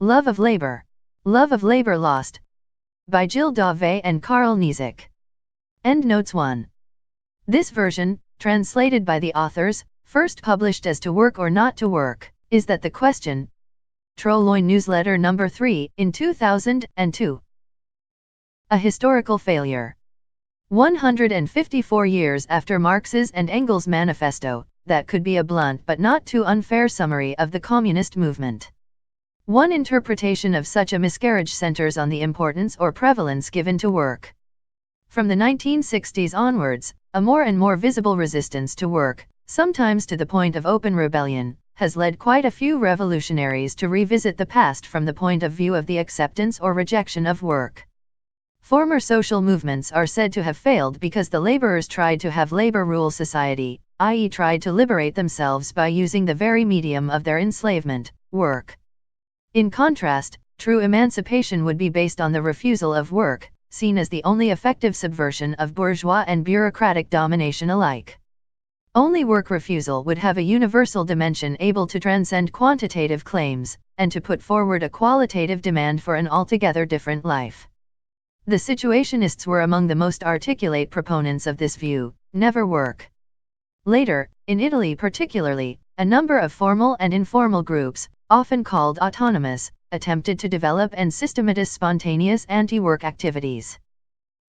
Love of Labor. Love of Labor Lost. By Gilles Dauvé Karl Nesic. Endnotes 1. This version, translated by the authors, first published as To Work or Not to Work, is that the question. Troploin Newsletter number 3, in 2002. A historical failure. 154 years after Marx's and Engels' Manifesto, that could be a blunt but not too unfair summary of the communist movement. One interpretation of such a miscarriage centers on the importance or prevalence given to work. From the 1960s onwards, a more and more visible resistance to work, sometimes to the point of open rebellion, has led quite a few revolutionaries to revisit the past from the point of view of the acceptance or rejection of work. Former social movements are said to have failed because the laborers tried to have labor rule society, i.e. tried to liberate themselves by using the very medium of their enslavement, work. In contrast, true emancipation would be based on the refusal of work, seen as the only effective subversion of bourgeois and bureaucratic domination alike. Only work refusal would have a universal dimension able to transcend quantitative claims, and to put forward a qualitative demand for an altogether different life. The situationists were among the most articulate proponents of this view, never work. Later, in Italy particularly, a number of formal and informal groups, often called autonomous, attempted to develop and systematize spontaneous anti-work activities.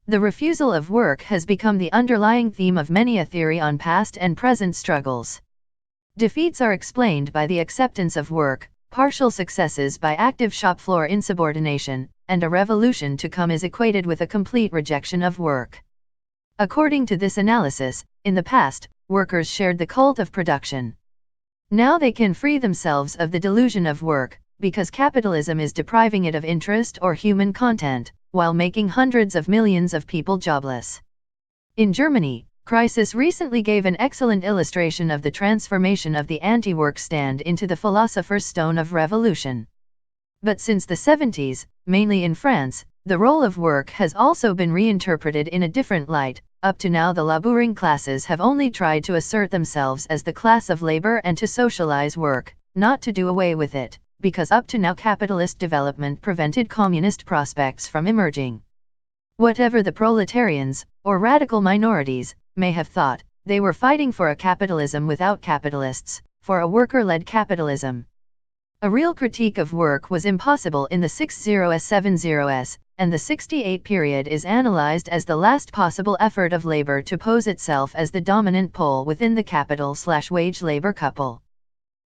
The refusal of work has become the underlying theme of many a theory on past and present struggles. Defeats are explained by the acceptance of work, partial successes by active shop floor insubordination, and a revolution to come is equated with a complete rejection of work. According to this analysis, in the past, workers shared the cult of production. Now they can free themselves of the delusion of work, because capitalism is depriving it of interest or human content, while making hundreds of millions of people jobless. In Germany, Crisis recently gave an excellent illustration of the transformation of the anti-work stand into the philosopher's stone of revolution. But since the 70s, mainly in France, the role of work has also been reinterpreted in a different light. Up to now the laboring classes have only tried to assert themselves as the class of labor and to socialize work, not to do away with it, because up to now capitalist development prevented communist prospects from emerging. Whatever the proletarians, or radical minorities, may have thought, they were fighting for a capitalism without capitalists, for a worker-led capitalism. A real critique of work was impossible in the 60s-70s, and the 68 period is analyzed as the last possible effort of labor to pose itself as the dominant pole within the capital/wage labor couple.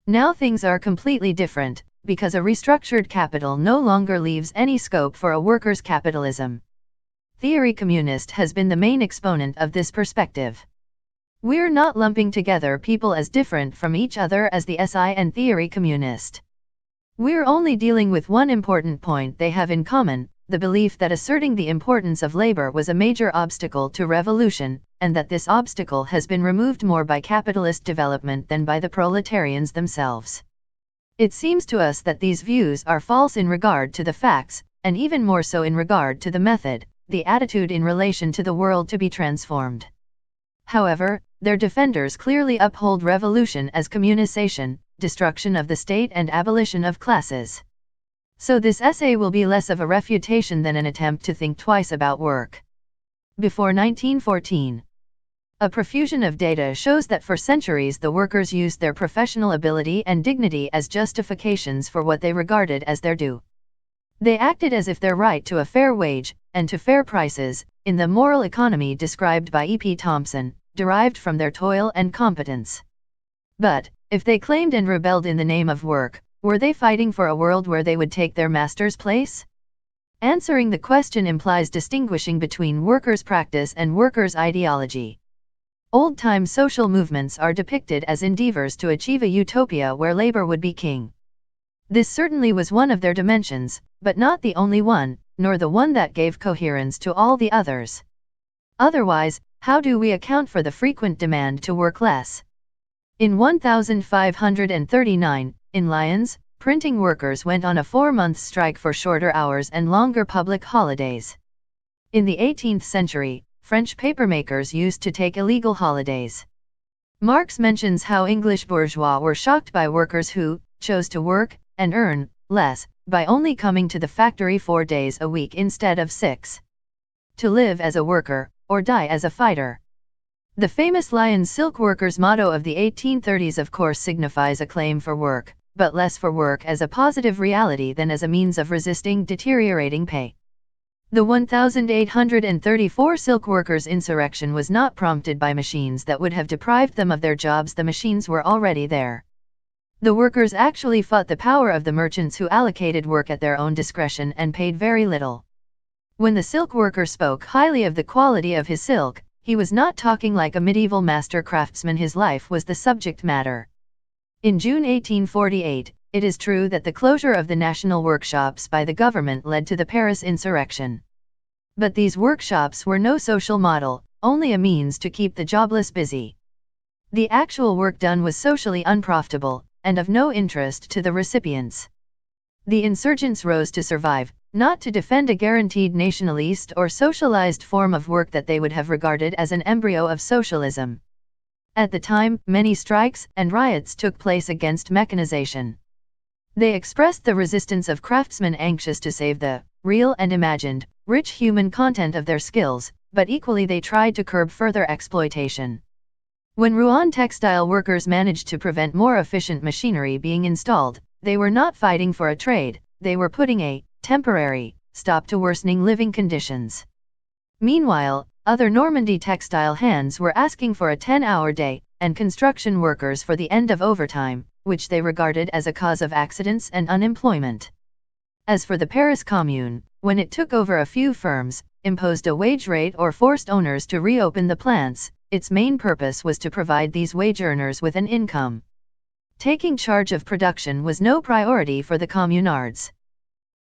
Now things are completely different, because a restructured capital no longer leaves any scope for a workers' capitalism. Theory communist has been the main exponent of this perspective. We're not lumping together people as different from each other as the SI and theory communist. We're only dealing with one important point they have in common, the belief that asserting the importance of labor was a major obstacle to revolution, and that this obstacle has been removed more by capitalist development than by the proletarians themselves. It seems to us that these views are false in regard to the facts, and even more so in regard to the method, the attitude in relation to the world to be transformed. However, their defenders clearly uphold revolution as communization, destruction of the state and abolition of classes. So this essay will be less of a refutation than an attempt to think twice about work. Before 1914. A profusion of data shows that for centuries the workers used their professional ability and dignity as justifications for what they regarded as their due. They acted as if their right to a fair wage, and to fair prices, in the moral economy described by E.P. Thompson, derived from their toil and competence. But, if they claimed and rebelled in the name of work, were they fighting for a world where they would take their master's place? Answering the question implies distinguishing between workers' practice and workers' ideology. Old-time social movements are depicted as endeavors to achieve a utopia where labor would be king. This certainly was one of their dimensions, but not the only one, nor the one that gave coherence to all the others. Otherwise, how do we account for the frequent demand to work less? In 1539, in Lyons, printing workers went on a 4-month strike for shorter hours and longer public holidays. In the 18th century, French papermakers used to take illegal holidays. Marx mentions how English bourgeois were shocked by workers who chose to work and earn less, by only coming to the factory 4 days a week instead of 6. To live as a worker, or die as a fighter. The famous Lyons silk workers' motto of the 1830s of course signifies a claim for work, but less for work as a positive reality than as a means of resisting deteriorating pay. The 1834 silk workers' insurrection was not prompted by machines that would have deprived them of their jobs. The machines were already there. The workers actually fought the power of the merchants who allocated work at their own discretion and paid very little. When the silk worker spoke highly of the quality of his silk, he was not talking like a medieval master craftsman. His life was the subject matter. In June 1848, it is true that the closure of the national workshops by the government led to the Paris insurrection. But these workshops were no social model, only a means to keep the jobless busy. The actual work done was socially unprofitable, and of no interest to the recipients. The insurgents rose to survive, not to defend a guaranteed nationalist or socialized form of work that they would have regarded as an embryo of socialism. At the time, many strikes and riots took place against mechanization. They expressed the resistance of craftsmen anxious to save the real and imagined, rich human content of their skills, but equally they tried to curb further exploitation. When Rouen textile workers managed to prevent more efficient machinery being installed, they were not fighting for a trade, they were putting a temporary stop to worsening living conditions. Meanwhile, other Normandy textile hands were asking for a 10-hour day, and construction workers for the end of overtime, which they regarded as a cause of accidents and unemployment. As for the Paris Commune, when it took over a few firms, imposed a wage rate or forced owners to reopen the plants, its main purpose was to provide these wage earners with an income. Taking charge of production was no priority for the communards.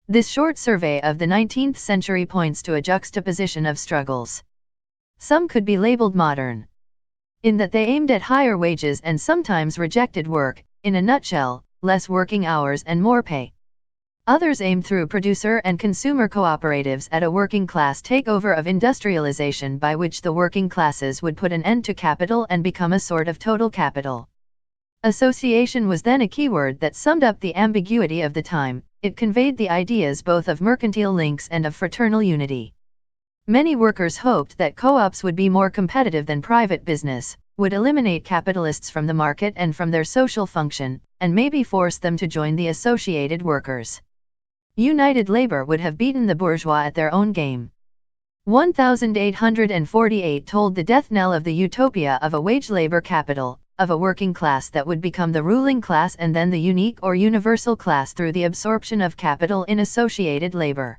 This short survey of the 19th century points to a juxtaposition of struggles. Some could be labeled modern, in that they aimed at higher wages and sometimes rejected work, in a nutshell, less working hours and more pay. Others aimed through producer and consumer cooperatives at a working class takeover of industrialization by which the working classes would put an end to capital and become a sort of total capital. Association was then a keyword that summed up the ambiguity of the time. It conveyed the ideas both of mercantile links and of fraternal unity. Many workers hoped that co-ops would be more competitive than private business, would eliminate capitalists from the market and from their social function, and maybe force them to join the associated workers. United labor would have beaten the bourgeois at their own game. 1848 tolled the death knell of the utopia of a wage labor capital, of a working class that would become the ruling class and then the unique or universal class through the absorption of capital in associated labor.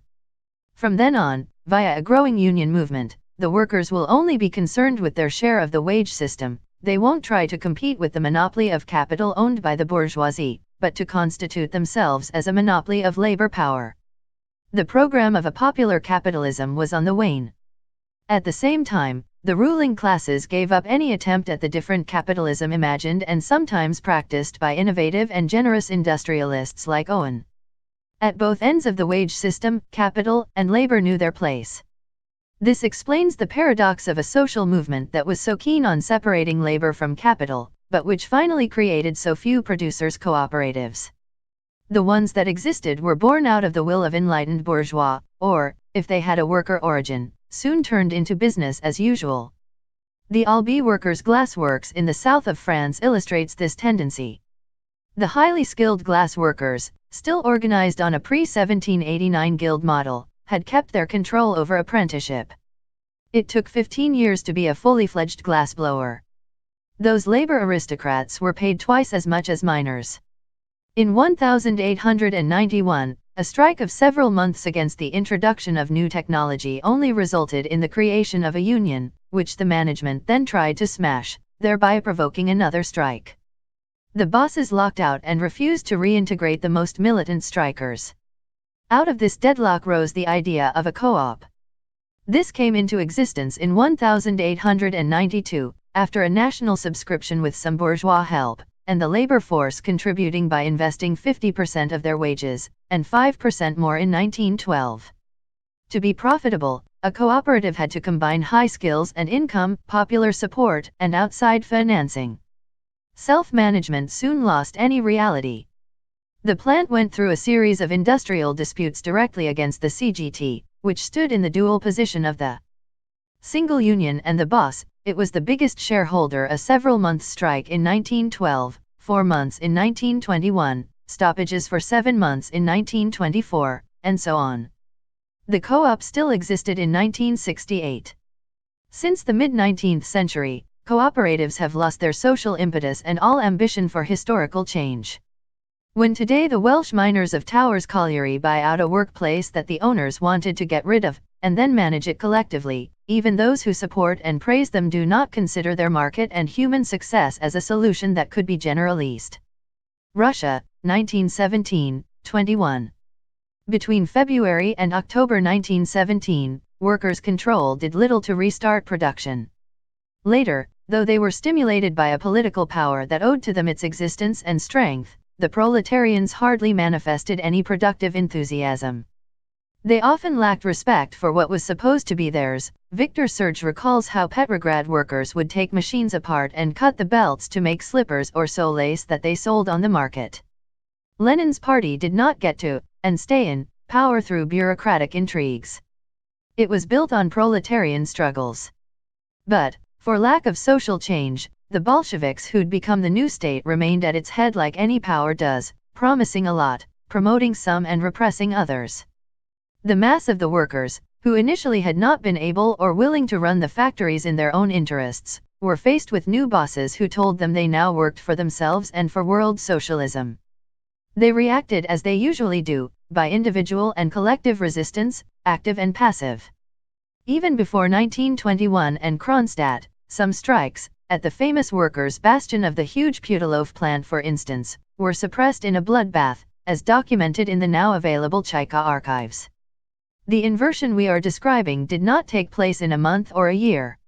From then on, via a growing union movement, the workers will only be concerned with their share of the wage system. They won't try to compete with the monopoly of capital owned by the bourgeoisie, but to constitute themselves as a monopoly of labor power. The program of a popular capitalism was on the wane. At the same time, the ruling classes gave up any attempt at the different capitalism imagined and sometimes practiced by innovative and generous industrialists like Owen. At both ends of the wage system, capital and labor knew their place. This explains the paradox of a social movement that was so keen on separating labor from capital, but which finally created so few producers' cooperatives. The ones that existed were born out of the will of enlightened bourgeois, or, if they had a worker origin, soon turned into business as usual. The Albi workers' glass works in the south of France illustrates this tendency. The highly skilled glass workers, still organized on a pre-1789 guild model, had kept their control over apprenticeship. It took 15 years to be a fully fledged glassblower. Those labor aristocrats were paid twice as much as miners. In 1891, a strike of several months against the introduction of new technology only resulted in the creation of a union, which the management then tried to smash, thereby provoking another strike. The bosses locked out and refused to reintegrate the most militant strikers. Out of this deadlock rose the idea of a co-op. This came into existence in 1892, after a national subscription with some bourgeois help, and the labor force contributing by investing 50% of their wages, and 5% more in 1912. To be profitable, a cooperative had to combine high skills and income, popular support, and outside financing. Self-management soon lost any reality. The plant went through a series of industrial disputes directly against the CGT, which stood in the dual position of the single union and the boss. It was the biggest shareholder. A several-month strike in 1912, 4 months in 1921, stoppages for 7 months in 1924, and so on. The co-op still existed in 1968. Since the mid-19th century, cooperatives have lost their social impetus and all ambition for historical change. When today the Welsh miners of Towers Colliery buy out a workplace that the owners wanted to get rid of, and then manage it collectively, even those who support and praise them do not consider their market and human success as a solution that could be generalized. Russia, 1917, 21. Between February and October 1917, workers' control did little to restart production. Later, though they were stimulated by a political power that owed to them its existence and strength, the proletarians hardly manifested any productive enthusiasm. They often lacked respect for what was supposed to be theirs. Victor Serge recalls how Petrograd workers would take machines apart and cut the belts to make slippers or sew lace that they sold on the market. Lenin's party did not get to, and stay in, power through bureaucratic intrigues. It was built on proletarian struggles. But, for lack of social change, the Bolsheviks who'd become the new state remained at its head like any power does, promising a lot, promoting some and repressing others. The mass of the workers, who initially had not been able or willing to run the factories in their own interests, were faced with new bosses who told them they now worked for themselves and for world socialism. They reacted as they usually do, by individual and collective resistance, active and passive. Even before 1921 and Kronstadt, some strikes, at the famous workers' bastion of the huge Putilov plant for instance, were suppressed in a bloodbath, as documented in the now available Chika archives. The inversion we are describing did not take place in a month or a year.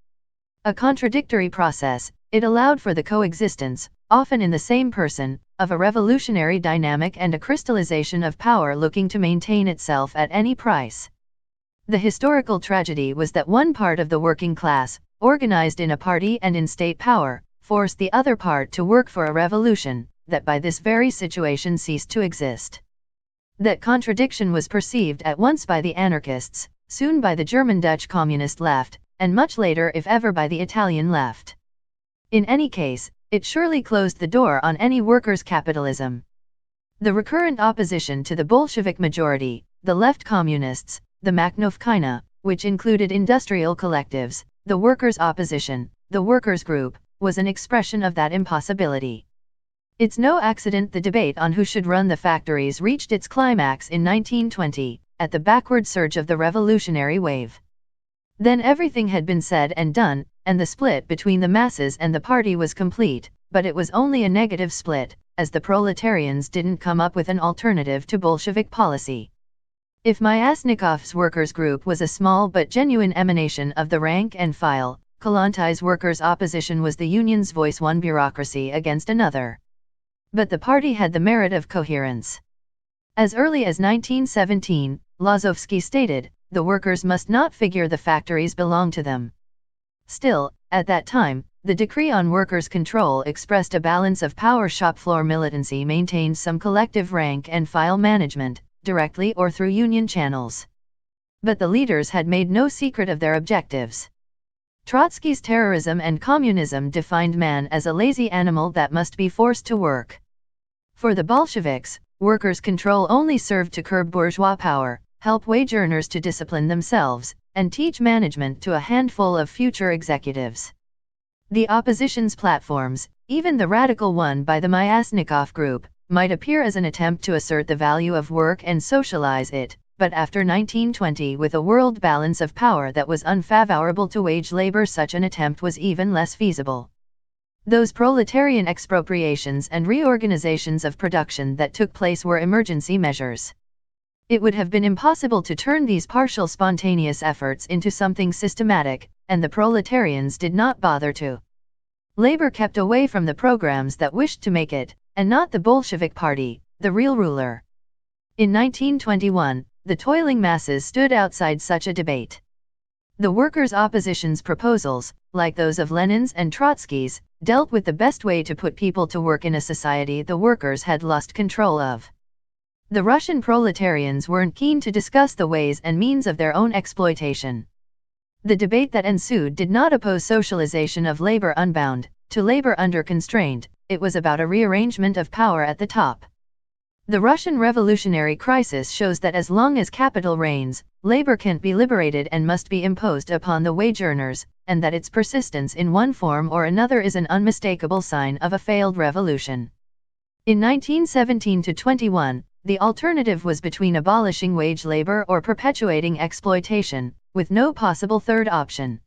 A contradictory process, it allowed for the coexistence, often in the same person, of a revolutionary dynamic and a crystallization of power looking to maintain itself at any price. The historical tragedy was that one part of the working class, organized in a party and in state power, forced the other part to work for a revolution, that by this very situation ceased to exist. That contradiction was perceived at once by the anarchists, soon by the German-Dutch communist left, and much later if ever by the Italian left. In any case, it surely closed the door on any workers' capitalism. The recurrent opposition to the Bolshevik majority, the left communists, the Makhnovkina, which included industrial collectives, the workers' opposition, the workers' group, was an expression of that impossibility. It's no accident the debate on who should run the factories reached its climax in 1920, at the backward surge of the revolutionary wave. Then everything had been said and done, and the split between the masses and the party was complete, but it was only a negative split, as the proletarians didn't come up with an alternative to Bolshevik policy. If Myasnikov's workers' group was a small but genuine emanation of the rank and file, Kolontais workers' opposition was the union's voice, one bureaucracy against another. But the party had the merit of coherence. As early as 1917, Lazovsky stated, the workers must not figure the factories belong to them. Still, at that time, the decree on workers' control expressed a balance of power. Shop floor militancy maintained some collective rank and file management, directly or through union channels. But the leaders had made no secret of their objectives. Trotsky's terrorism and communism defined man as a lazy animal that must be forced to work. For the Bolsheviks, workers' control only served to curb bourgeois power, help wage earners to discipline themselves, and teach management to a handful of future executives. The opposition's platforms, even the radical one by the Myasnikov group, might appear as an attempt to assert the value of work and socialize it, but after 1920, with a world balance of power that was unfavorable to wage labor, such an attempt was even less feasible. Those proletarian expropriations and reorganizations of production that took place were emergency measures. It would have been impossible to turn these partial spontaneous efforts into something systematic, and the proletarians did not bother to. Labor kept away from the programs that wished to make it, and not the Bolshevik Party, the real ruler. In 1921, the toiling masses stood outside such a debate. The workers' opposition's proposals, like those of Lenin's and Trotsky's, dealt with the best way to put people to work in a society the workers had lost control of. The Russian proletarians weren't keen to discuss the ways and means of their own exploitation. The debate that ensued did not oppose socialization of labor unbound to labor under constraint, it was about a rearrangement of power at the top. The Russian revolutionary crisis shows that as long as capital reigns, labor can't be liberated and must be imposed upon the wage earners, and that its persistence in one form or another is an unmistakable sign of a failed revolution. In 1917-21, the alternative was between abolishing wage labor or perpetuating exploitation, with no possible third option.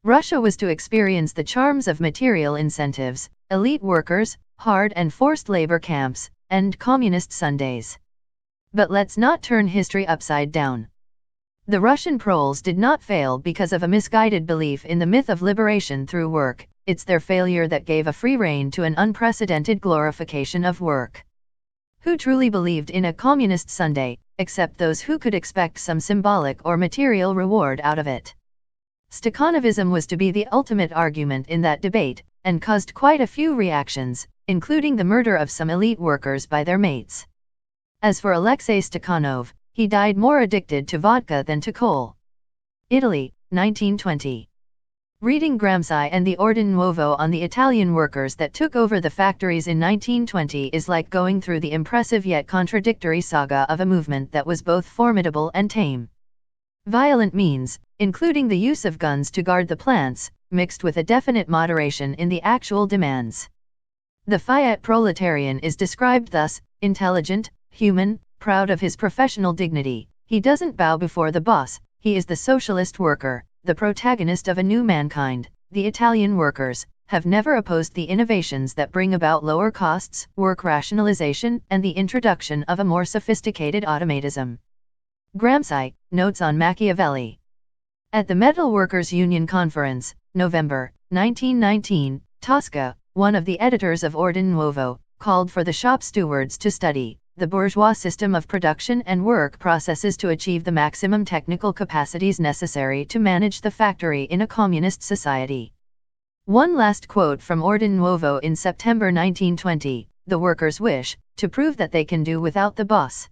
Russia was to experience the charms of material incentives, elite workers, hard and forced labor camps, and communist Sundays. But let's not turn history upside down. The Russian proles did not fail because of a misguided belief in the myth of liberation through work, it's their failure that gave a free rein to an unprecedented glorification of work. Who truly believed in a communist Sunday, except those who could expect some symbolic or material reward out of it? Stakhanovism was to be the ultimate argument in that debate, and caused quite a few reactions, including the murder of some elite workers by their mates. As for Alexei Stakhanov, he died more addicted to vodka than to coal. Italy, 1920. Reading Gramsci and the Ordine Nuovo on the Italian workers that took over the factories in 1920 is like going through the impressive yet contradictory saga of a movement that was both formidable and tame. Violent means, including the use of guns to guard the plants, mixed with a definite moderation in the actual demands. The Fiat proletarian is described thus: intelligent, human, proud of his professional dignity, he doesn't bow before the boss, he is the socialist worker, the protagonist of a new mankind. The Italian workers have never opposed the innovations that bring about lower costs, work rationalization, and the introduction of a more sophisticated automatism. Gramsci, Notes on Machiavelli. At the Metal Workers' Union Conference, November, 1919, Tosca, one of the editors of Ordine Nuovo, called for the shop stewards to study the bourgeois system of production and work processes to achieve the maximum technical capacities necessary to manage the factory in a communist society. One last quote from Ordine Nuovo in September 1920, the workers wish to prove that they can do without the boss.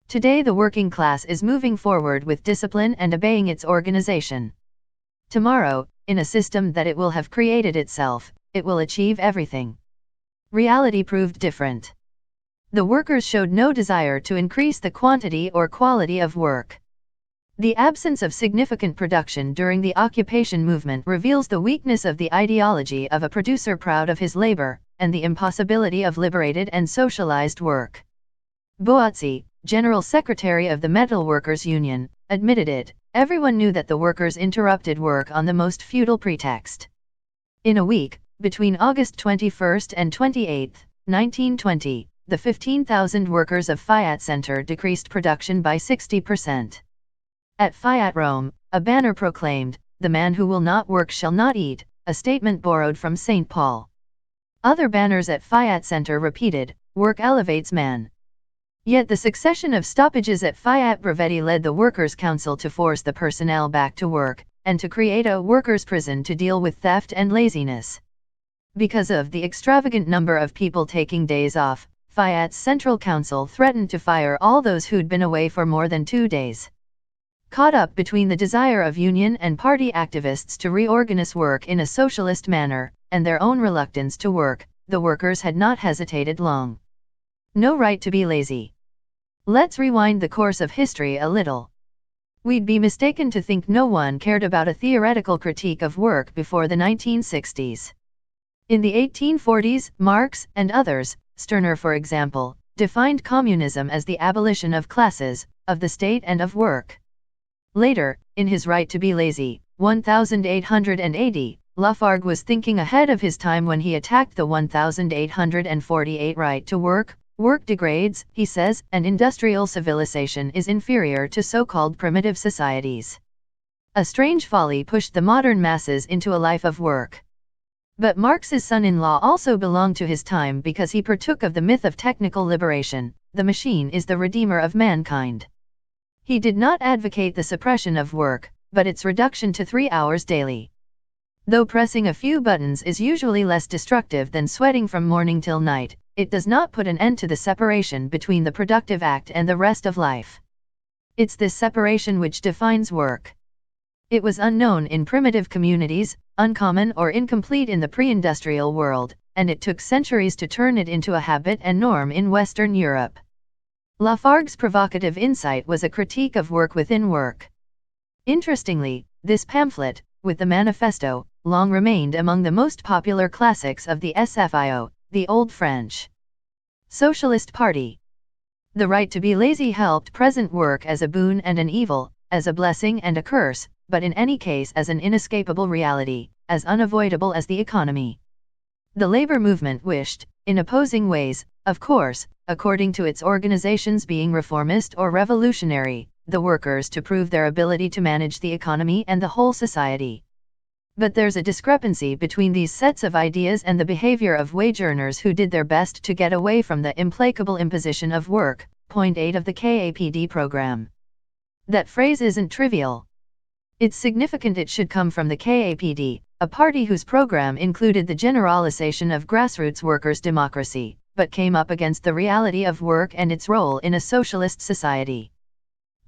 Today the working class is moving forward with discipline and obeying its organization. Tomorrow, in a system that it will have created itself, it will achieve everything. Reality proved different. The workers showed no desire to increase the quantity or quality of work. The absence of significant production during the occupation movement reveals the weakness of the ideology of a producer proud of his labor, and the impossibility of liberated and socialized work. Boazzi, General Secretary of the Metal Workers' Union, admitted it. Everyone knew that the workers interrupted work on the most futile pretext. In a week, between August 21 and 28, 1920, the 15,000 workers of Fiat Center decreased production by 60%. At Fiat Rome, a banner proclaimed, "The man who will not work shall not eat," a statement borrowed from St. Paul. Other banners at Fiat Center repeated, "Work elevates man." Yet the succession of stoppages at Fiat Brevetti led the Workers' Council to force the personnel back to work, and to create a workers' prison to deal with theft and laziness. Because of the extravagant number of people taking days off, Fiat's Central Council threatened to fire all those who'd been away for more than 2 days. Caught up between the desire of union and party activists to reorganize work in a socialist manner, and their own reluctance to work, the workers had not hesitated long. No right to be lazy. Let's rewind the course of history a little. We'd be mistaken to think no one cared about a theoretical critique of work before the 1960s. In the 1840s, Marx and others, Stirner for example, defined communism as the abolition of classes, of the state and of work. Later, in his Right to be Lazy, 1880, Lafargue was thinking ahead of his time when he attacked the 1848 right to work. Work degrades, he says, and industrial civilization is inferior to so-called primitive societies. A strange folly pushed the modern masses into a life of work. But Marx's son-in-law also belonged to his time because he partook of the myth of technical liberation. The machine is the redeemer of mankind. He did not advocate the suppression of work, but its reduction to 3 hours daily. Though pressing a few buttons is usually less destructive than sweating from morning till night, it does not put an end to the separation between the productive act and the rest of life. It's this separation which defines work. It was unknown in primitive communities, uncommon or incomplete in the pre-industrial world, and it took centuries to turn it into a habit and norm in Western Europe. Lafargue's provocative insight was a critique of work within work. Interestingly, this pamphlet, with the Manifesto, long remained among the most popular classics of the SFIO, the Old French Socialist Party. The right to be lazy helped present work as a boon and an evil, as a blessing and a curse, but in any case as an inescapable reality, as unavoidable as the economy. The labor movement wished, in opposing ways, of course, according to its organizations being reformist or revolutionary, the workers to prove their ability to manage the economy and the whole society. But there's a discrepancy between these sets of ideas and the behavior of wage earners who did their best to get away from the implacable imposition of work, point 8 of the KAPD program. That phrase isn't trivial. It's significant it should come from the KAPD, a party whose program included the generalization of grassroots workers' democracy, but came up against the reality of work and its role in a socialist society.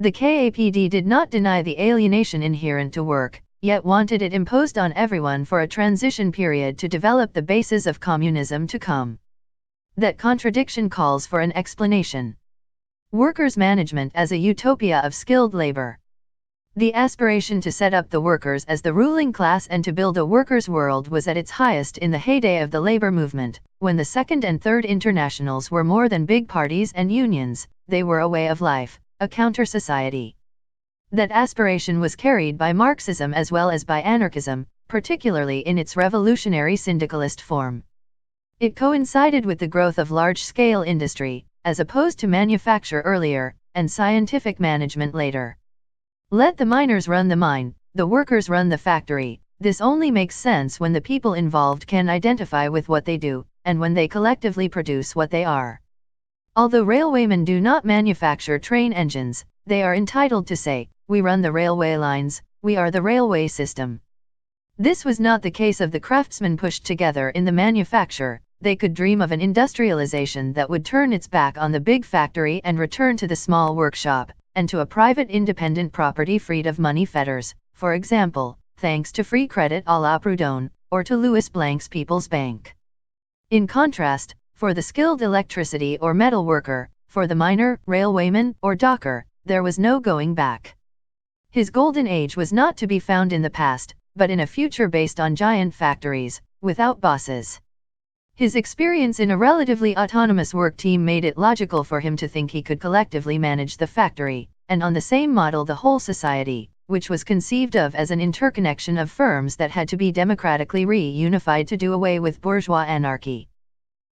The KAPD did not deny the alienation inherent to work, yet wanted it imposed on everyone for a transition period to develop the basis of communism to come. That contradiction calls for an explanation. Workers' management as a utopia of skilled labor. The aspiration to set up the workers as the ruling class and to build a workers' world was at its highest in the heyday of the labor movement, when the Second and Third Internationals were more than big parties and unions, they were a way of life, a counter-society. That aspiration was carried by Marxism as well as by anarchism, particularly in its revolutionary syndicalist form. It coincided with the growth of large-scale industry, as opposed to manufacture earlier, and scientific management later. Let the miners run the mine, the workers run the factory. This only makes sense when the people involved can identify with what they do, and when they collectively produce what they are. Although railwaymen do not manufacture train engines, they are entitled to say, "We run the railway lines, we are the railway system." This was not the case of the craftsmen pushed together in the manufacture. They could dream of an industrialization that would turn its back on the big factory and return to the small workshop, and to a private independent property freed of money fetters, for example, thanks to free credit à la Proudhon, or to Louis Blanc's People's Bank. In contrast, for the skilled electricity or metal worker, for the miner, railwayman, or docker, there was no going back. His golden age was not to be found in the past, but in a future based on giant factories, without bosses. His experience in a relatively autonomous work team made it logical for him to think he could collectively manage the factory, and on the same model the whole society, which was conceived of as an interconnection of firms that had to be democratically reunified to do away with bourgeois anarchy.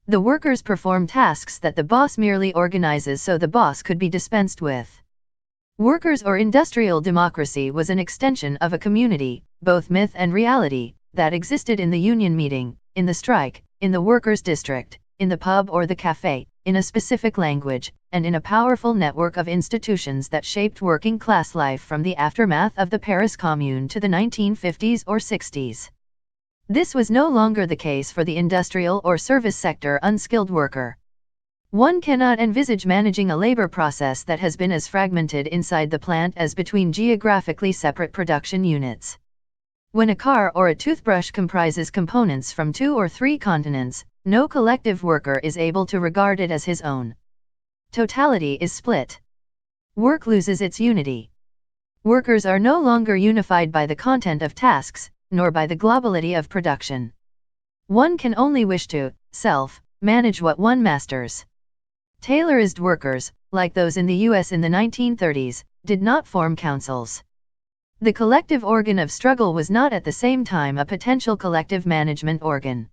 The workers perform tasks that the boss merely organizes so the boss could be dispensed with. Workers or industrial democracy was an extension of a community, both myth and reality, that existed in the union meeting, in the strike, in the workers' district, in the pub or the cafe, in a specific language, and in a powerful network of institutions that shaped working class life from the aftermath of the Paris Commune to the 1950s or 60s. This was no longer the case for the industrial or service sector unskilled worker. One cannot envisage managing a labor process that has been as fragmented inside the plant as between geographically separate production units. When a car or a toothbrush comprises components from 2 or 3 continents, no collective worker is able to regard it as his own. Totality is split. Work loses its unity. Workers are no longer unified by the content of tasks, nor by the globality of production. One can only wish to self-manage what one masters. Tailorized workers, like those in the US in the 1930s, did not form councils. The collective organ of struggle was not at the same time a potential collective management organ.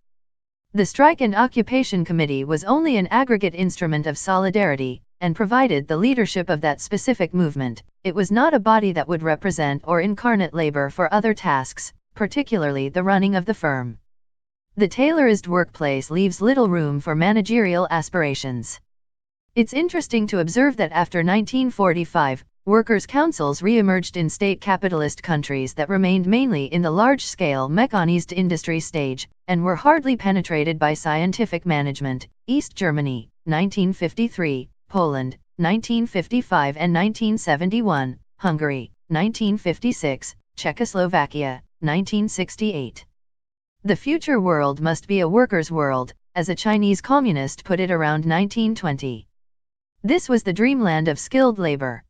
The Strike and Occupation Committee was only an aggregate instrument of solidarity, and provided the leadership of that specific movement. It was not a body that would represent or incarnate labor for other tasks, particularly the running of the firm. The Taylorized workplace leaves little room for managerial aspirations. It's interesting to observe that after 1945, workers' councils re-emerged in state capitalist countries that remained mainly in the large-scale mechanized industry stage, and were hardly penetrated by scientific management. East Germany, 1953, Poland, 1955 and 1971, Hungary, 1956, Czechoslovakia, 1968. The future world must be a workers' world, as a Chinese communist put it around 1920. This was the dreamland of skilled labor.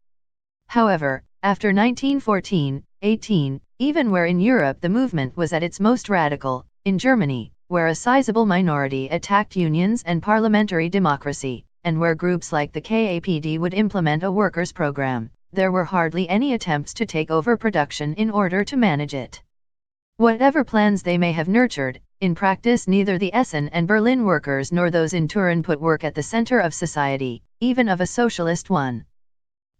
However, after 1914-18, even where in Europe the movement was at its most radical, in Germany, where a sizable minority attacked unions and parliamentary democracy, and where groups like the KAPD would implement a workers' program, there were hardly any attempts to take over production in order to manage it. Whatever plans they may have nurtured, in practice neither the Essen and Berlin workers nor those in Turin put work at the center of society, even of a socialist one.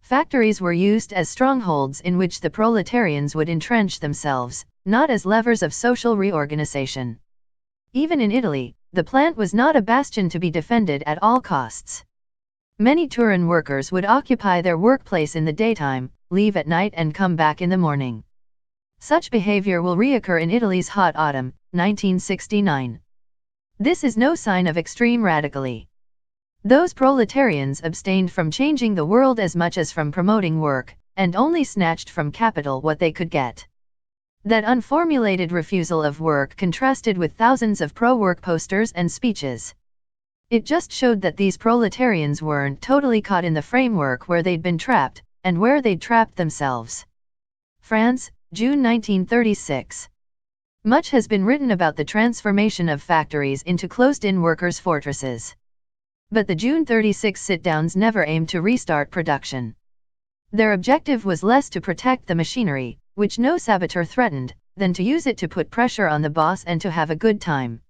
Factories were used as strongholds in which the proletarians would entrench themselves, not as levers of social reorganization. Even in Italy, the plant was not a bastion to be defended at all costs. Many Turin workers would occupy their workplace in the daytime, leave at night and come back in the morning. Such behavior will reoccur in Italy's hot autumn, 1969. This is no sign of extreme radicality. Those proletarians abstained from changing the world as much as from promoting work, and only snatched from capital what they could get. That unformulated refusal of work contrasted with thousands of pro-work posters and speeches. It just showed that these proletarians weren't totally caught in the framework where they'd been trapped, and where they'd trapped themselves. France, June 1936. Much has been written about the transformation of factories into closed-in workers' fortresses. But the June 36 sit-downs never aimed to restart production. Their objective was less to protect the machinery, which no saboteur threatened, than to use it to put pressure on the boss and to have a good time.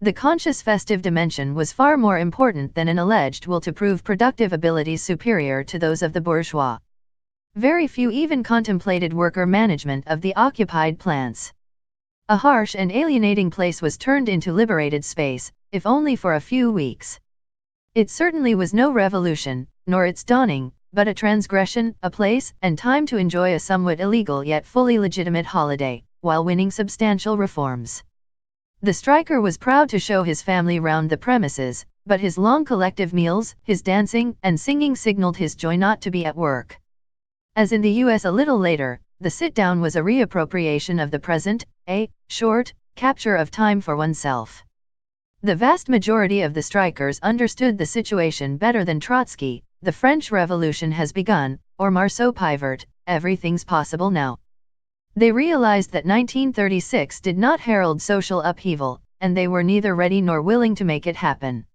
The conscious festive dimension was far more important than an alleged will to prove productive abilities superior to those of the bourgeois. Very few even contemplated worker management of the occupied plants. A harsh and alienating place was turned into liberated space, if only for a few weeks. It certainly was no revolution, nor its dawning, but a transgression, a place and time to enjoy a somewhat illegal yet fully legitimate holiday, while winning substantial reforms. The striker was proud to show his family round the premises, but his long collective meals, his dancing and singing signaled his joy not to be at work. As in the US a little later, the sit-down was a reappropriation of the present, a short capture of time for oneself. The vast majority of the strikers understood the situation better than Trotsky. The French Revolution has begun, or Marceau Pivert, everything's possible now. They realized that 1936 did not herald social upheaval, and they were neither ready nor willing to make it happen.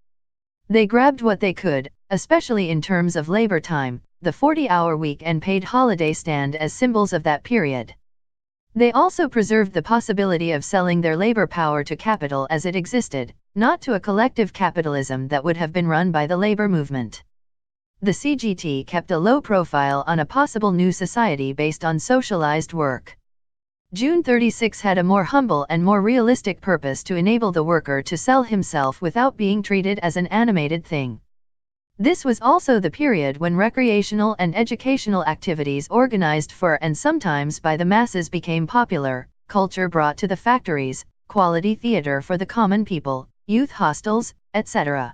They grabbed what they could, especially in terms of labor time. The 40-hour week and paid holiday stand as symbols of that period. They also preserved the possibility of selling their labor power to capital as it existed, not to a collective capitalism that would have been run by the labor movement. The CGT kept a low profile on a possible new society based on socialized work. June 36 had a more humble and more realistic purpose to enable the worker to sell himself without being treated as an animated thing. This was also the period when recreational and educational activities organized for and sometimes by the masses became popular, culture brought to the factories, quality theater for the common people, youth hostels, etc.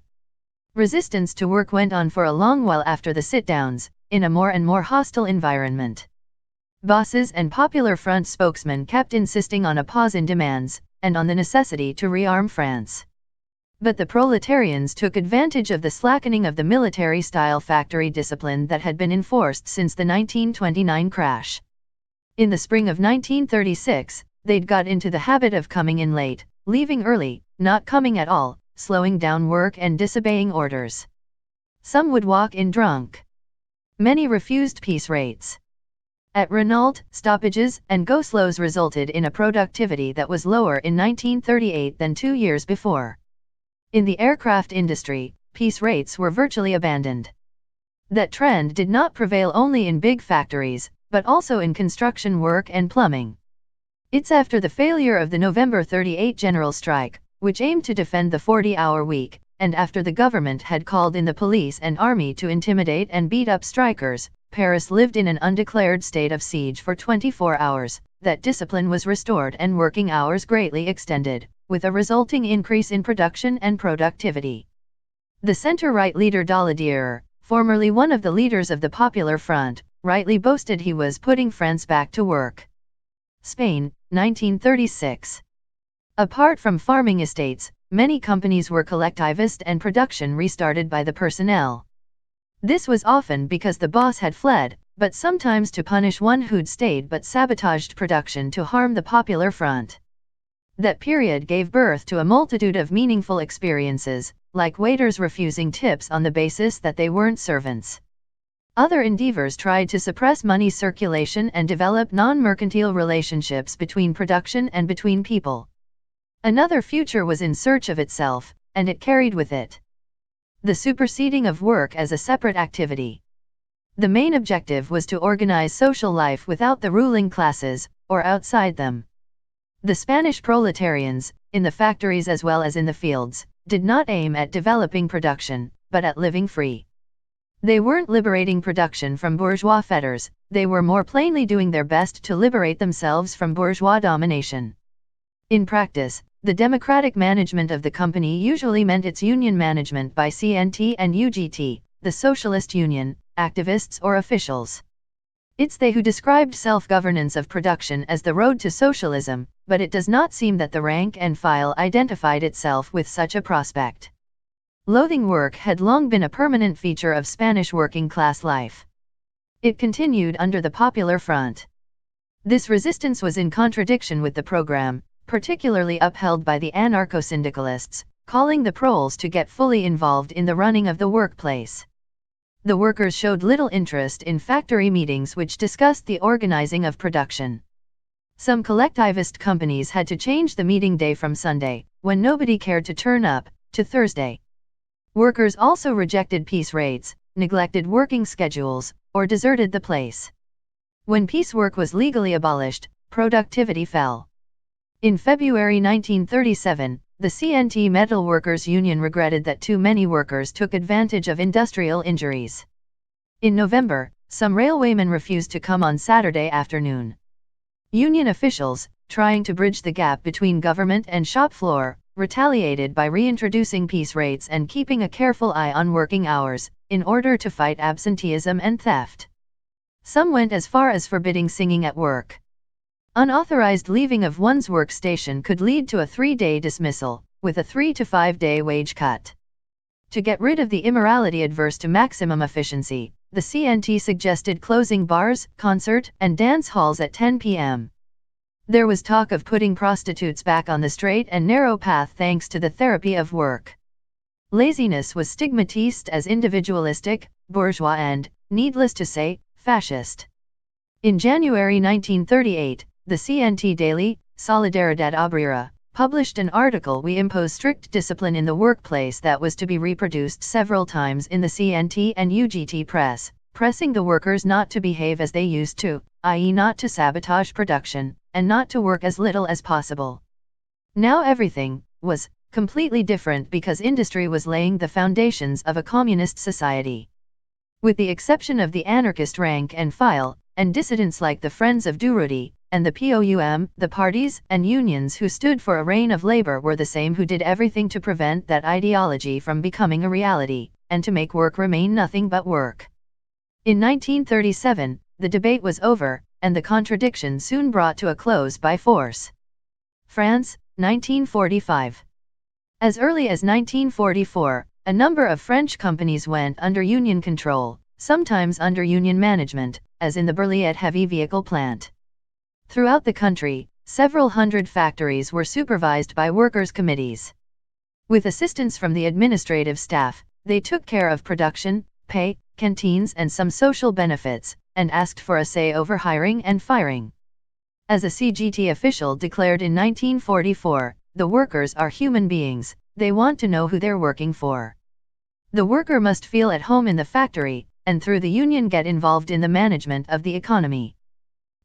Resistance to work went on for a long while after the sit-downs, in a more and more hostile environment. Bosses and Popular Front spokesmen kept insisting on a pause in demands, and on the necessity to rearm France. But the proletarians took advantage of the slackening of the military-style factory discipline that had been enforced since the 1929 crash. In the spring of 1936, they'd got into the habit of coming in late, leaving early, not coming at all, slowing down work and disobeying orders. Some would walk in drunk. Many refused piece rates. At Renault, stoppages and go-slows resulted in a productivity that was lower in 1938 than 2 years before. In the aircraft industry, piece rates were virtually abandoned. That trend did not prevail only in big factories, but also in construction work and plumbing. It's after the failure of the November 38 general strike, which aimed to defend the 40-hour week, and after the government had called in the police and army to intimidate and beat up strikers, Paris lived in an undeclared state of siege for 24 hours, that discipline was restored and working hours greatly extended, with a resulting increase in production and productivity. The center-right leader Daladier, formerly one of the leaders of the Popular Front, rightly boasted he was putting France back to work. Spain, 1936. Apart from farming estates, many companies were collectivist and production restarted by the personnel. This was often because the boss had fled, but sometimes to punish one who'd stayed but sabotaged production to harm the Popular Front. That period gave birth to a multitude of meaningful experiences, like waiters refusing tips on the basis that they weren't servants. Other endeavors tried to suppress money circulation and develop non-mercantile relationships between production and between people. Another future was in search of itself, and it carried with it the superseding of work as a separate activity. The main objective was to organize social life without the ruling classes, or outside them. The Spanish proletarians, in the factories as well as in the fields, did not aim at developing production, but at living free. They weren't liberating production from bourgeois fetters, they were more plainly doing their best to liberate themselves from bourgeois domination. In practice, the democratic management of the company usually meant its union management by CNT and UGT, the Socialist Union, activists or officials. It's they who described self-governance of production as the road to socialism, but it does not seem that the rank and file identified itself with such a prospect. Loathing work had long been a permanent feature of Spanish working class life. It continued under the Popular Front. This resistance was in contradiction with the program, particularly upheld by the anarcho-syndicalists, calling the proles to get fully involved in the running of the workplace. The workers showed little interest in factory meetings which discussed the organizing of production. Some collectivist companies had to change the meeting day from Sunday, when nobody cared to turn up, to Thursday. Workers also rejected piece rates, neglected working schedules, or deserted the place. When piecework was legally abolished, productivity fell. In February 1937, the CNT Metal Workers Union regretted that too many workers took advantage of industrial injuries. In November, some railwaymen refused to come on Saturday afternoon. Union officials, trying to bridge the gap between government and shop floor, retaliated by reintroducing piece rates and keeping a careful eye on working hours, in order to fight absenteeism and theft. Some went as far as forbidding singing at work. Unauthorized leaving of one's workstation could lead to a 3-day dismissal, with a 3 to 5 day wage cut. To get rid of the immorality adverse to maximum efficiency, the CNT suggested closing bars, concert, and dance halls at 10 p.m. There was talk of putting prostitutes back on the straight and narrow path thanks to the therapy of work. Laziness was stigmatized as individualistic, bourgeois and, needless to say, fascist. In January 1938, the CNT daily, Solidaridad Obrera, published an article "We impose strict discipline in the workplace" that was to be reproduced several times in the CNT and UGT press, pressing the workers not to behave as they used to, i.e. not to sabotage production, and not to work as little as possible. Now everything was completely different because industry was laying the foundations of a communist society. With the exception of the anarchist rank and file, and dissidents like the Friends of Durruti, and the POUM, the parties and unions who stood for a reign of labor were the same who did everything to prevent that ideology from becoming a reality, and to make work remain nothing but work. In 1937, the debate was over, and the contradiction soon brought to a close by force. France, 1945. As early as 1944, a number of French companies went under union control, sometimes under union management, as in the Berliet heavy vehicle plant. Throughout the country, several hundred factories were supervised by workers' committees. With assistance from the administrative staff, they took care of production, pay, canteens and some social benefits, and asked for a say over hiring and firing. As a CGT official declared in 1944, the workers are human beings, they want to know who they're working for. The worker must feel at home in the factory, and through the union get involved in the management of the economy.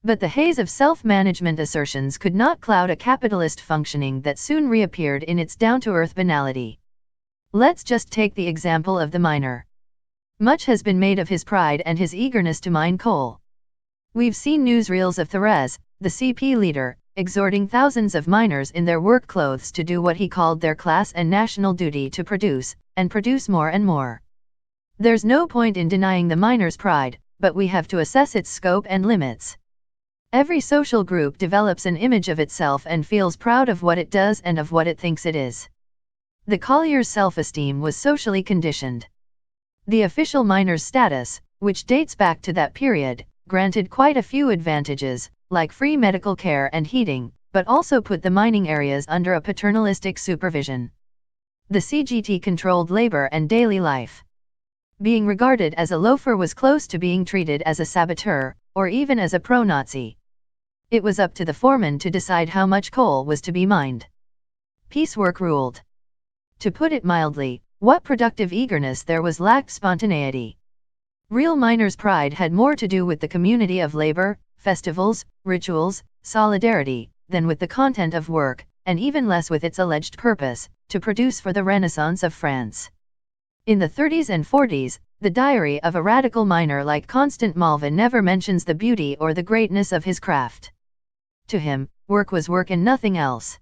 But the haze of self-management assertions could not cloud a capitalist functioning that soon reappeared in its down-to-earth banality. Let's just take the example of the miner. Much has been made of his pride and his eagerness to mine coal. We've seen newsreels of Thérèse, the CP leader, exhorting thousands of miners in their work clothes to do what he called their class and national duty to produce, and produce more and more. There's no point in denying the miner's pride, but we have to assess its scope and limits. Every social group develops an image of itself and feels proud of what it does and of what it thinks it is. The collier's self-esteem was socially conditioned. The official miner's status, which dates back to that period, granted quite a few advantages, like free medical care and heating, but also put the mining areas under a paternalistic supervision. The CGT controlled labor and daily life. Being regarded as a loafer was close to being treated as a saboteur, or even as a pro-Nazi. It was up to the foreman to decide how much coal was to be mined. Piecework ruled. To put it mildly, what productive eagerness there was lacked spontaneity. Real miners' pride had more to do with the community of labor, festivals, rituals, solidarity, than with the content of work, and even less with its alleged purpose, to produce for the Renaissance of France. In the 30s and 40s, the diary of a radical miner like Constant Malvin never mentions the beauty or the greatness of his craft. To him, work was work and nothing else.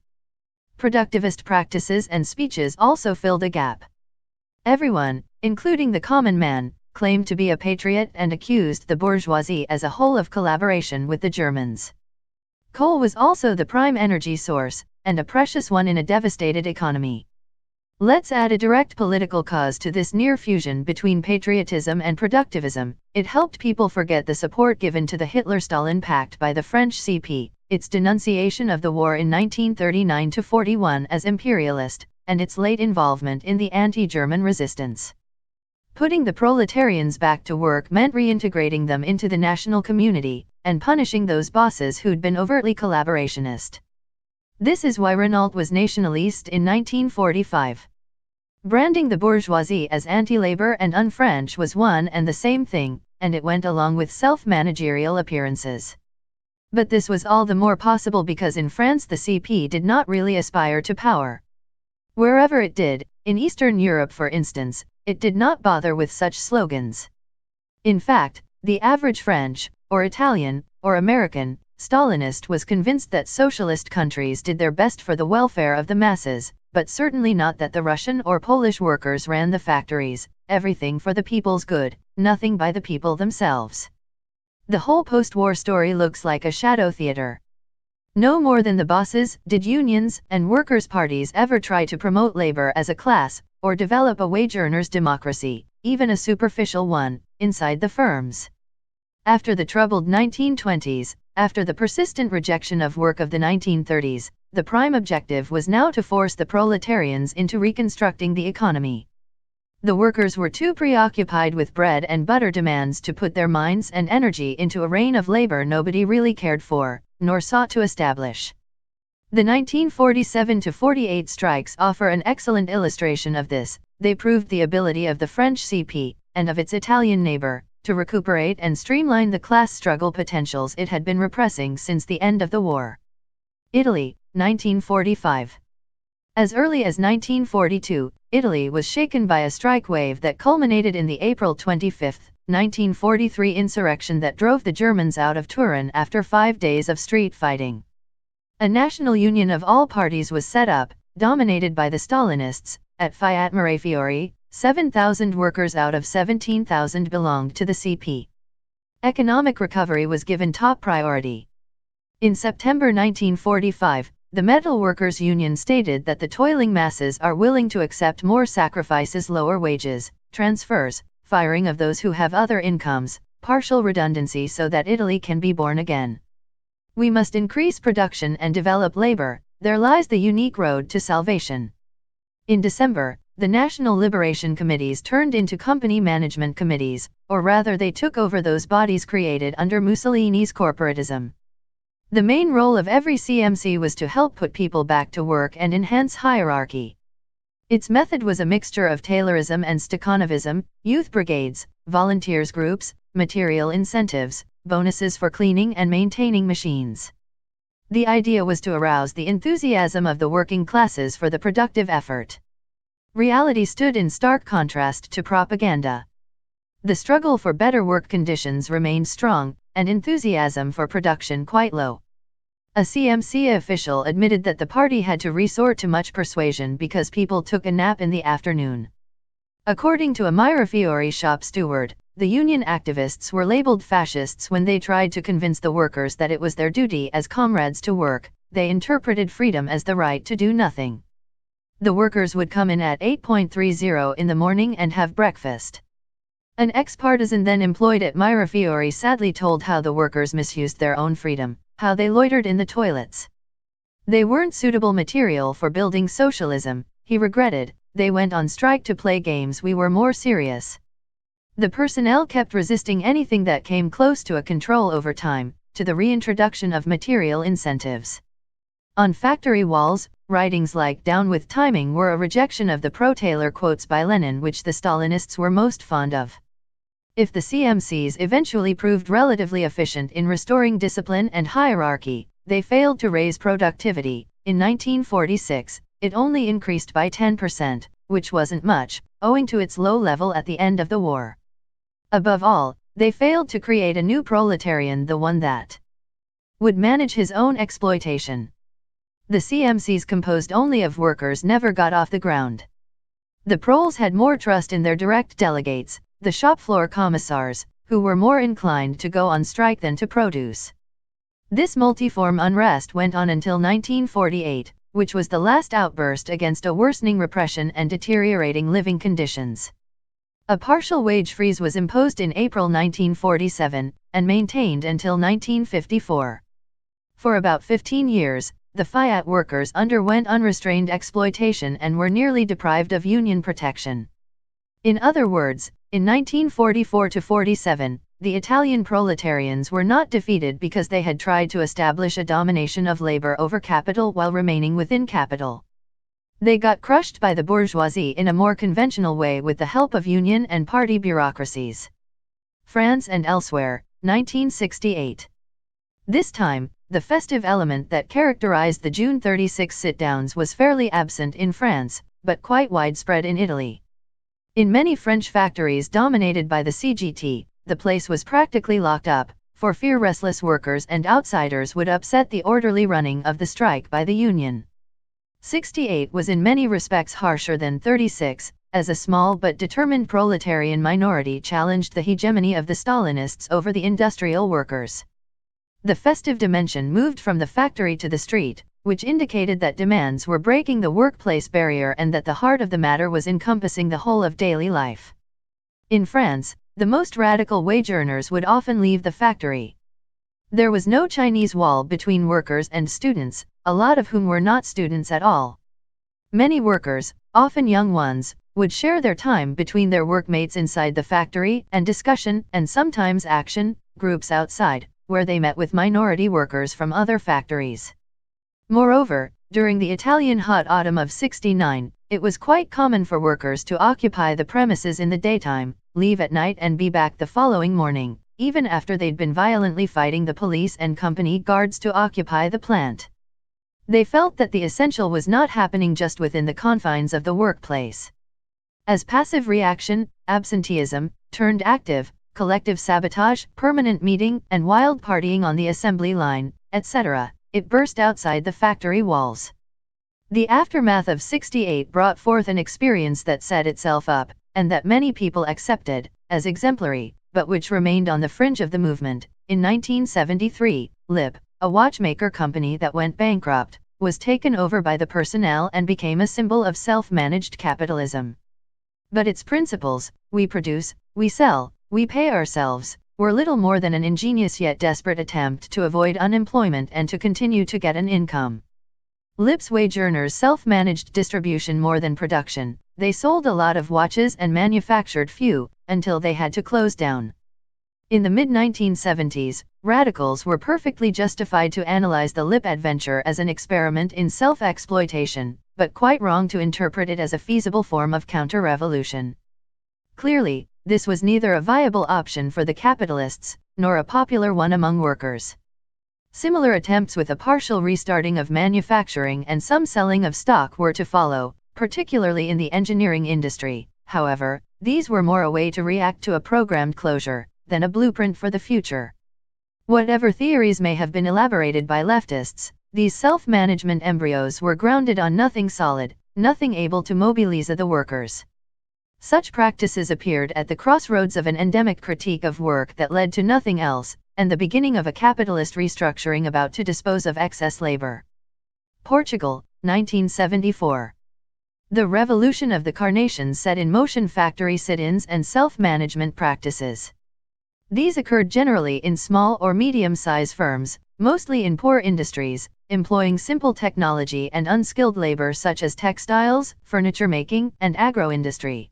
Productivist practices and speeches also filled a gap. Everyone, including the common man, claimed to be a patriot and accused the bourgeoisie as a whole of collaboration with the Germans. Coal was also the prime energy source, and a precious one in a devastated economy. Let's add a direct political cause to this near fusion between patriotism and productivism. It helped people forget the support given to the Hitler-Stalin Pact by the French CP, its denunciation of the war in 1939–41 as imperialist, and its late involvement in the anti-German resistance. Putting the proletarians back to work meant reintegrating them into the national community, and punishing those bosses who'd been overtly collaborationist. This is why Renault was nationaliste in 1945. Branding the bourgeoisie as anti-labor and un-French was one and the same thing, and it went along with self-managerial appearances. But this was all the more possible because in France the CP did not really aspire to power. Wherever it did, in Eastern Europe for instance, it did not bother with such slogans. In fact, the average French, or Italian, or American, Stalinist was convinced that socialist countries did their best for the welfare of the masses, but certainly not that the Russian or Polish workers ran the factories, everything for the people's good, nothing by the people themselves. The whole post-war story looks like a shadow theater. No more than the bosses did unions and workers' parties ever try to promote labor as a class, or develop a wage earners' democracy, even a superficial one, inside the firms. After the troubled 1920s, after the persistent rejection of work of the 1930s, the prime objective was now to force the proletarians into reconstructing the economy. The workers were too preoccupied with bread and butter demands to put their minds and energy into a reign of labor nobody really cared for, nor sought to establish. The 1947–48 strikes offer an excellent illustration of this. They proved the ability of the French CP, and of its Italian neighbor, to recuperate and streamline the class struggle potentials it had been repressing since the end of the war. Italy, 1945. As early as 1942, Italy was shaken by a strike wave that culminated in the April 25, 1943 insurrection that drove the Germans out of Turin after 5 days of street fighting. A national union of all parties was set up, dominated by the Stalinists. At Fiat Mirafiori, 7,000 workers out of 17,000 belonged to the CP. Economic recovery was given top priority. In September 1945, the Metal Workers' Union stated that the toiling masses are willing to accept more sacrifices, lower wages, transfers, firing of those who have other incomes, partial redundancy so that Italy can be born again. We must increase production and develop labor, there lies the unique road to salvation. In December, the National Liberation Committees turned into company management committees, or rather they took over those bodies created under Mussolini's corporatism. The main role of every CMC was to help put people back to work and enhance hierarchy. Its method was a mixture of Taylorism and Stakhanovism, youth brigades, volunteers groups, material incentives, bonuses for cleaning and maintaining machines. The idea was to arouse the enthusiasm of the working classes for the productive effort. Reality stood in stark contrast to propaganda. The struggle for better work conditions remained strong, and enthusiasm for production quite low. A CMC official admitted that the party had to resort to much persuasion because people took a nap in the afternoon. According to a Mirafiori shop steward, the union activists were labeled fascists when they tried to convince the workers that it was their duty as comrades to work. They interpreted freedom as the right to do nothing. The workers would come in at 8:30 in the morning and have breakfast. An ex-partisan then employed at Mirafiori sadly told how the workers misused their own freedom, how they loitered in the toilets. They weren't suitable material for building socialism, he regretted. They went on strike to play games, we were more serious. The personnel kept resisting anything that came close to a control over time, to the reintroduction of material incentives. On factory walls, writings like "Down with timing" were a rejection of the pro-Taylor quotes by Lenin, which the Stalinists were most fond of. If the CMCs eventually proved relatively efficient in restoring discipline and hierarchy, they failed to raise productivity. In 1946, it only increased by 10%, which wasn't much, owing to its low level at the end of the war. Above all, they failed to create a new proletarian, the one that would manage his own exploitation. The CMCs, composed only of workers, never got off the ground. The proles had more trust in their direct delegates, the shop floor commissars, who were more inclined to go on strike than to produce. This multiform unrest went on until 1948, which was the last outburst against a worsening repression and deteriorating living conditions. A partial wage freeze was imposed in April 1947, and maintained until 1954. For about 15 years, the Fiat workers underwent unrestrained exploitation and were nearly deprived of union protection. In other words, in 1944–47, the Italian proletarians were not defeated because they had tried to establish a domination of labor over capital while remaining within capital. They got crushed by the bourgeoisie in a more conventional way with the help of union and party bureaucracies. France and elsewhere, 1968. This time, the festive element that characterized the June 36 sit-downs was fairly absent in France, but quite widespread in Italy. In many French factories dominated by the CGT, the place was practically locked up, for fear restless workers and outsiders would upset the orderly running of the strike by the union. 68 was in many respects harsher than 36, as a small but determined proletarian minority challenged the hegemony of the Stalinists over the industrial workers. The festive dimension moved from the factory to the street, which indicated that demands were breaking the workplace barrier and that the heart of the matter was encompassing the whole of daily life. In France, the most radical wage earners would often leave the factory. There was no Chinese wall between workers and students, a lot of whom were not students at all. Many workers, often young ones, would share their time between their workmates inside the factory and discussion and sometimes action groups outside, where they met with minority workers from other factories. Moreover, during the Italian hot autumn of '69, it was quite common for workers to occupy the premises in the daytime, leave at night and be back the following morning, even after they'd been violently fighting the police and company guards to occupy the plant. They felt that the essential was not happening just within the confines of the workplace. As passive reaction, absenteeism, turned active, collective sabotage, permanent meeting, and wild partying on the assembly line, etc., it burst outside the factory walls. The aftermath of '68 brought forth an experience that set itself up, and that many people accepted, as exemplary, but which remained on the fringe of the movement. In 1973, Lip, a watchmaker company that went bankrupt, was taken over by the personnel and became a symbol of self-managed capitalism. But its principles, we produce, we sell, we pay ourselves, were little more than an ingenious yet desperate attempt to avoid unemployment and to continue to get an income. Lip's wage earners self-managed distribution more than production. They sold a lot of watches and manufactured few, until they had to close down. In the mid-1970s, radicals were perfectly justified to analyze the Lip adventure as an experiment in self-exploitation, but quite wrong to interpret it as a feasible form of counter-revolution. Clearly, this was neither a viable option for the capitalists, nor a popular one among workers. Similar attempts with a partial restarting of manufacturing and some selling of stock were to follow, particularly in the engineering industry. However, these were more a way to react to a programmed closure than a blueprint for the future. Whatever theories may have been elaborated by leftists, these self-management embryos were grounded on nothing solid, nothing able to mobilize the workers. Such practices appeared at the crossroads of an endemic critique of work that led to nothing else, and the beginning of a capitalist restructuring about to dispose of excess labor. Portugal, 1974. The revolution of the Carnations set in motion factory sit-ins and self-management practices. These occurred generally in small or medium-sized firms, mostly in poor industries, employing simple technology and unskilled labor such as textiles, furniture making, and agro-industry.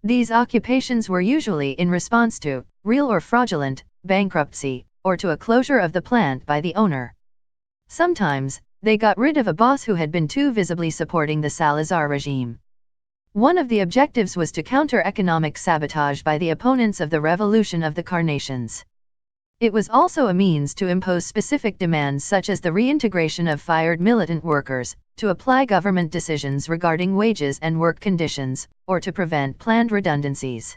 These occupations were usually in response to, real or fraudulent, bankruptcy, or to a closure of the plant by the owner. Sometimes, they got rid of a boss who had been too visibly supporting the Salazar regime. One of the objectives was to counter economic sabotage by the opponents of the revolution of the Carnations. It was also a means to impose specific demands such as the reintegration of fired militant workers, to apply government decisions regarding wages and work conditions, or to prevent planned redundancies.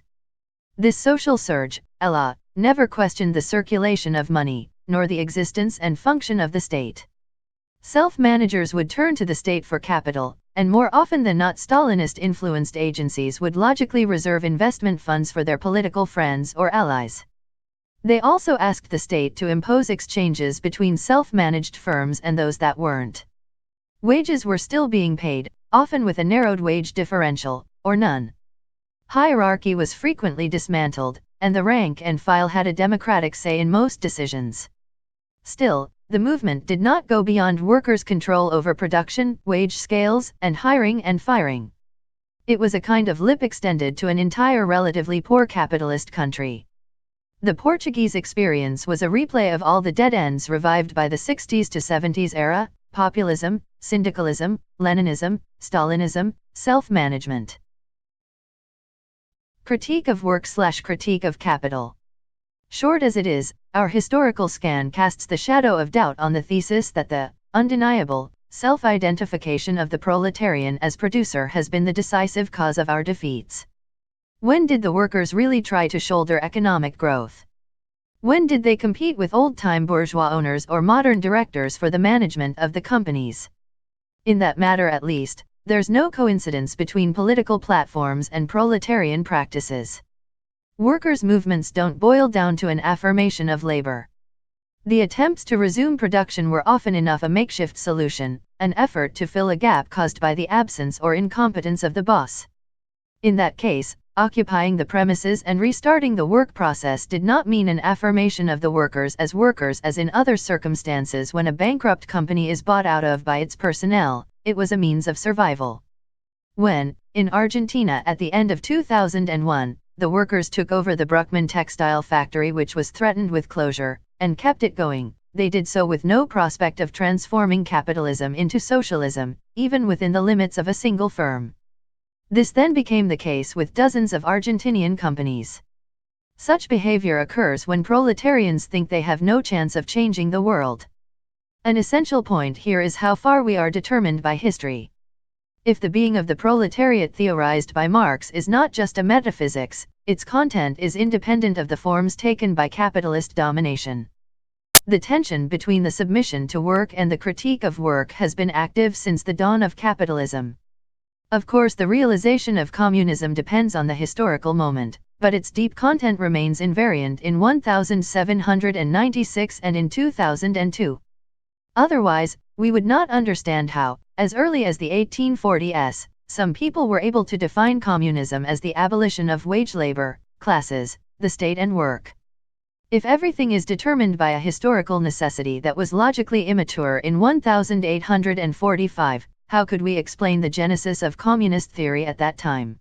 This social surge, never questioned the circulation of money, nor the existence and function of the state. Self-managers would turn to the state for capital, and more often than not Stalinist-influenced agencies would logically reserve investment funds for their political friends or allies. They also asked the state to impose exchanges between self-managed firms and those that weren't. Wages were still being paid, often with a narrowed wage differential, or none. Hierarchy was frequently dismantled, and the rank and file had a democratic say in most decisions. Still, the movement did not go beyond workers' control over production, wage scales, and hiring and firing. It was a kind of lip extended to an entire relatively poor capitalist country. The Portuguese experience was a replay of all the dead ends revived by the 60s to 70s era: populism, syndicalism, Leninism, Stalinism, self-management. Critique of work/critique of capital. Short as it is, our historical scan casts the shadow of doubt on the thesis that the undeniable self-identification of the proletarian as producer has been the decisive cause of our defeats. When did the workers really try to shoulder economic growth? When did they compete with old-time bourgeois owners or modern directors for the management of the companies? In that matter at least, there's no coincidence between political platforms and proletarian practices. Workers' movements don't boil down to an affirmation of labor. The attempts to resume production were often enough a makeshift solution, an effort to fill a gap caused by the absence or incompetence of the boss. In that case, occupying the premises and restarting the work process did not mean an affirmation of the workers as in other circumstances when a bankrupt company is bought out of by its personnel. It was a means of survival. When, in Argentina at the end of 2001, the workers took over the Bruckmann textile factory, which was threatened with closure, and kept it going, they did so with no prospect of transforming capitalism into socialism, even within the limits of a single firm. This then became the case with dozens of Argentinian companies. Such behavior occurs when proletarians think they have no chance of changing the world. An essential point here is how far we are determined by history. If the being of the proletariat theorized by Marx is not just a metaphysics, its content is independent of the forms taken by capitalist domination. The tension between the submission to work and the critique of work has been active since the dawn of capitalism. Of course, the realization of communism depends on the historical moment, but its deep content remains invariant in 1796 and in 2002. Otherwise, we would not understand how, as early as the 1840s, some people were able to define communism as the abolition of wage labor, classes, the state and work. If everything is determined by a historical necessity that was logically immature in 1845, how could we explain the genesis of communist theory at that time?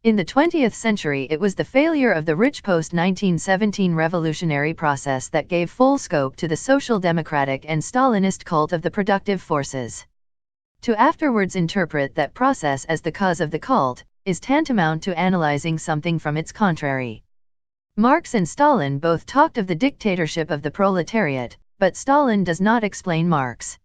In the 20th century, it was the failure of the rich post-1917 revolutionary process that gave full scope to the social democratic and Stalinist cult of the productive forces. To afterwards interpret that process as the cause of the cult is tantamount to analyzing something from its contrary. Marx and Stalin both talked of the dictatorship of the proletariat, but Stalin does not explain Marx.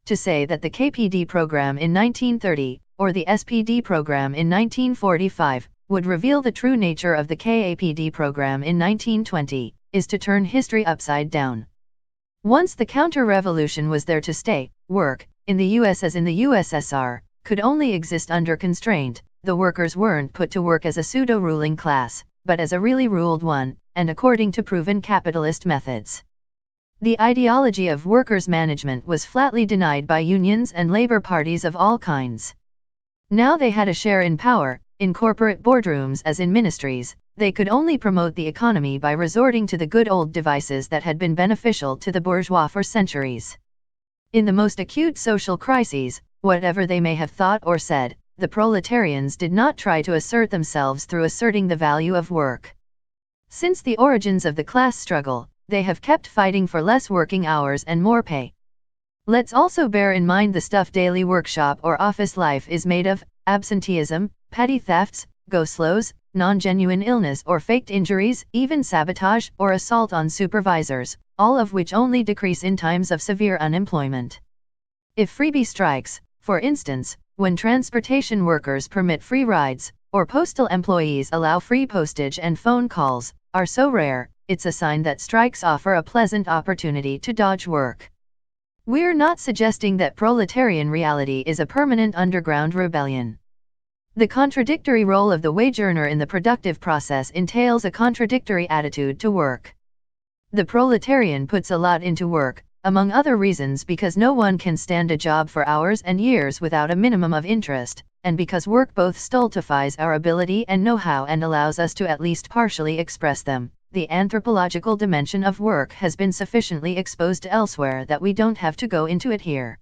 To say that the KPD program in 1930, or the SPD program in 1945, would reveal the true nature of the KAPD program in 1920, is to turn history upside down. Once the counter-revolution was there to stay, work, in the US as in the USSR, could only exist under constraint. The workers weren't put to work as a pseudo-ruling class, but as a really ruled one, and according to proven capitalist methods. The ideology of workers' management was flatly denied by unions and labor parties of all kinds. Now they had a share in power, in corporate boardrooms as in ministries. They could only promote the economy by resorting to the good old devices that had been beneficial to the bourgeois for centuries. In the most acute social crises, whatever they may have thought or said, the proletarians did not try to assert themselves through asserting the value of work. Since the origins of the class struggle, they have kept fighting for less working hours and more pay. Let's also bear in mind the stuff daily workshop or office life is made of: absenteeism, petty thefts, go-slows, non-genuine illness or faked injuries, even sabotage or assault on supervisors, all of which only decrease in times of severe unemployment. If freebie strikes, for instance, when transportation workers permit free rides, or postal employees allow free postage and phone calls, are so rare, it's a sign that strikes offer a pleasant opportunity to dodge work. We're not suggesting that proletarian reality is a permanent underground rebellion. The contradictory role of the wage earner in the productive process entails a contradictory attitude to work. The proletarian puts a lot into work, among other reasons because no one can stand a job for hours and years without a minimum of interest, and because work both stultifies our ability and know-how and allows us to at least partially express them. The anthropological dimension of work has been sufficiently exposed elsewhere that we don't have to go into it here.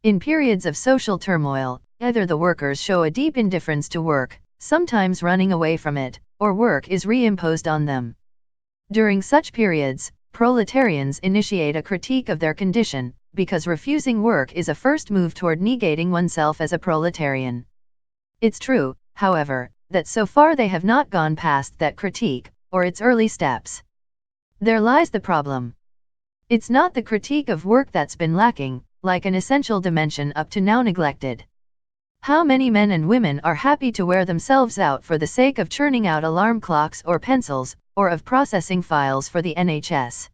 In periods of social turmoil, either the workers show a deep indifference to work, sometimes running away from it, or work is reimposed on them. During such periods, proletarians initiate a critique of their condition, because refusing work is a first move toward negating oneself as a proletarian. It's true, however, that so far they have not gone past that critique, or its early steps. There lies the problem. It's not the critique of work that's been lacking, like an essential dimension up to now neglected. How many men and women are happy to wear themselves out for the sake of churning out alarm clocks or pencils, or of processing files for the NHS?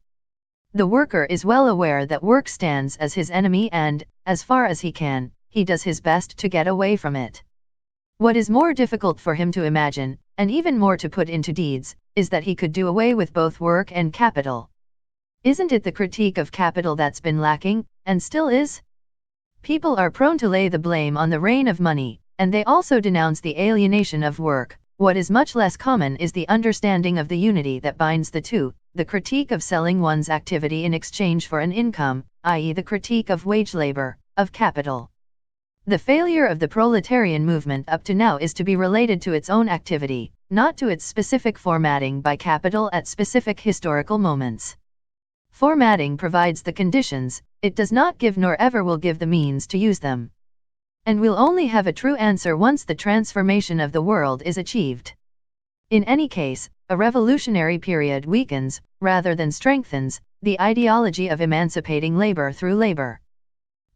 The worker is well aware that work stands as his enemy and, as far as he can, he does his best to get away from it. What is more difficult for him to imagine, and even more to put into deeds, is that he could do away with both work and capital. Isn't it the critique of capital that's been lacking, and still is? People are prone to lay the blame on the reign of money, and they also denounce the alienation of work. What is much less common is the understanding of the unity that binds the two, the critique of selling one's activity in exchange for an income, i.e. the critique of wage labor, of capital. The failure of the proletarian movement up to now is to be related to its own activity, not to its specific formatting by capital at specific historical moments. Formatting provides the conditions, it does not give nor ever will give the means to use them. And we'll only have a true answer once the transformation of the world is achieved. In any case, a revolutionary period weakens, rather than strengthens, the ideology of emancipating labor through labor.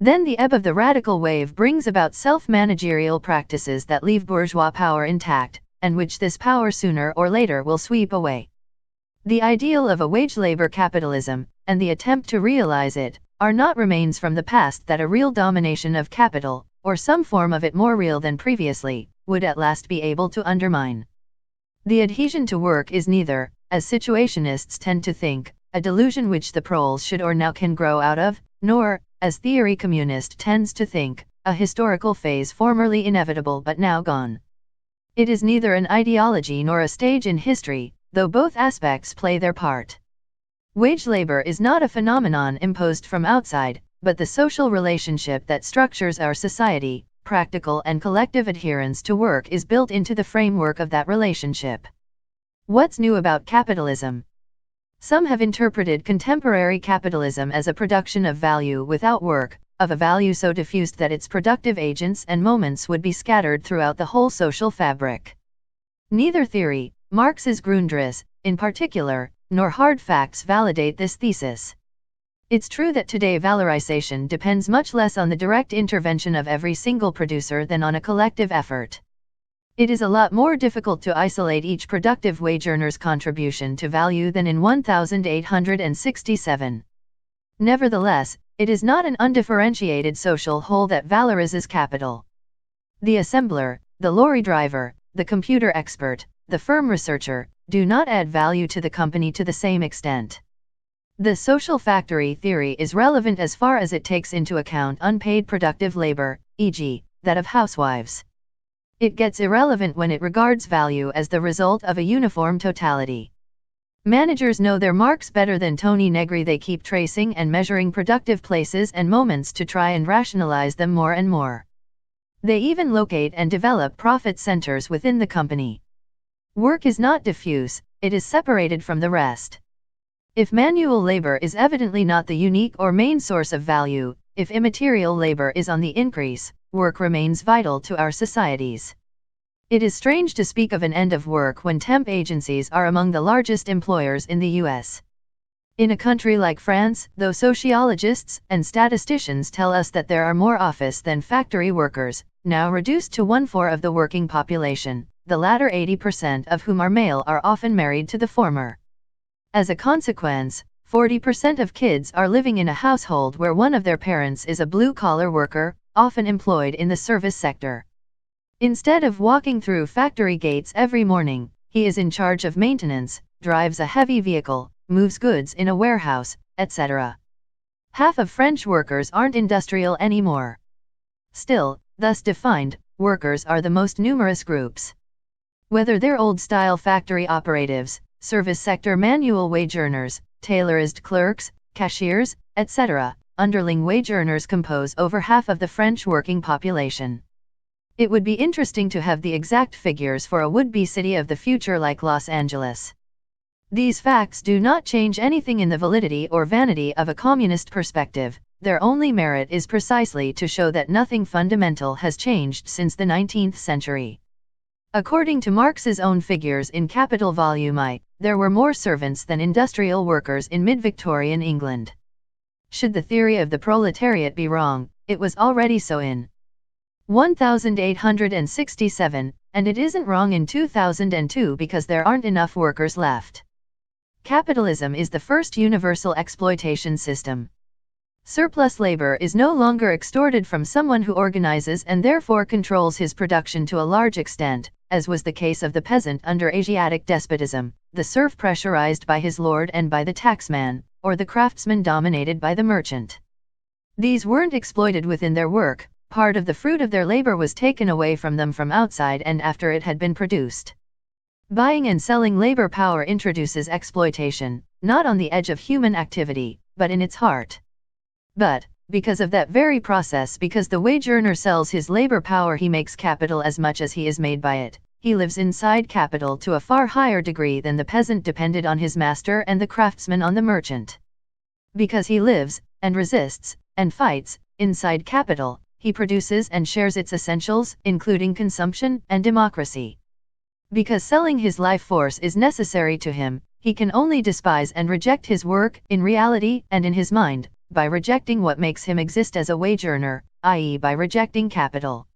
Then the ebb of the radical wave brings about self-managerial practices that leave bourgeois power intact, and which this power sooner or later will sweep away. The ideal of a wage-labor capitalism, and the attempt to realize it, are not remains from the past that a real domination of capital, or some form of it more real than previously, would at last be able to undermine. The adhesion to work is neither, as situationists tend to think, a delusion which the proles should or now can grow out of, nor, as theory communist tends to think, a historical phase formerly inevitable but now gone. It is neither an ideology nor a stage in history, though both aspects play their part. Wage labor is not a phenomenon imposed from outside, but the social relationship that structures our society. Practical and collective adherence to work is built into the framework of that relationship. What's new about capitalism? Some have interpreted contemporary capitalism as a production of value without work, of a value so diffused that its productive agents and moments would be scattered throughout the whole social fabric. Neither theory, Marx's Grundriss, in particular, nor hard facts validate this thesis. It's true that today valorization depends much less on the direct intervention of every single producer than on a collective effort. It is a lot more difficult to isolate each productive wage earner's contribution to value than in 1867. Nevertheless, it is not an undifferentiated social whole that valorizes capital. The assembler, the lorry driver, the computer expert, the firm researcher, do not add value to the company to the same extent. The social factory theory is relevant as far as it takes into account unpaid productive labor, e.g., that of housewives. It gets irrelevant when it regards value as the result of a uniform totality. Managers know their marks better than Tony Negri. They keep tracing and measuring productive places and moments to try and rationalize them more and more. They even locate and develop profit centers within the company. Work is not diffuse, it is separated from the rest. If manual labor is evidently not the unique or main source of value, if immaterial labor is on the increase, work remains vital to our societies. It is strange to speak of an end of work when temp agencies are among the largest employers in the US. In a country like France, though sociologists and statisticians tell us that there are more office than factory workers, now reduced to 1/4 of the working population, the latter 80% of whom are male are often married to the former. As a consequence, 40% of kids are living in a household where one of their parents is a blue-collar worker, often employed in the service sector. Instead of walking through factory gates every morning, he is in charge of maintenance, drives a heavy vehicle, moves goods in a warehouse, etc. Half of French workers aren't industrial anymore. Still, thus defined, workers are the most numerous groups. Whether they're old-style factory operatives, service sector manual wage earners, tailorized clerks, cashiers, etc., underling wage earners compose over half of the French working population. It would be interesting to have the exact figures for a would-be city of the future like Los Angeles. These facts do not change anything in the validity or vanity of a communist perspective. Their only merit is precisely to show that nothing fundamental has changed since the 19th century. According to Marx's own figures in Capital Volume I, there were more servants than industrial workers in mid-Victorian England. Should the theory of the proletariat be wrong, it was already so in 1867, and it isn't wrong in 2002 because there aren't enough workers left. Capitalism is the first universal exploitation system. Surplus labor is no longer extorted from someone who organizes and therefore controls his production to a large extent, as was the case of the peasant under Asiatic despotism, the serf pressurized by his lord and by the taxman, or the craftsman dominated by the merchant. These weren't exploited within their work, part of the fruit of their labor was taken away from them from outside and after it had been produced. Buying and selling labor power introduces exploitation, not on the edge of human activity, but in its heart. But, because of that very process, because the wage earner sells his labor power, he makes capital as much as he is made by it. He lives inside capital to a far higher degree than the peasant depended on his master and the craftsman on the merchant. Because he lives, and resists, and fights, inside capital, he produces and shares its essentials, including consumption and democracy. Because selling his life force is necessary to him, he can only despise and reject his work, in reality and in his mind, by rejecting what makes him exist as a wage earner, i.e. by rejecting capital.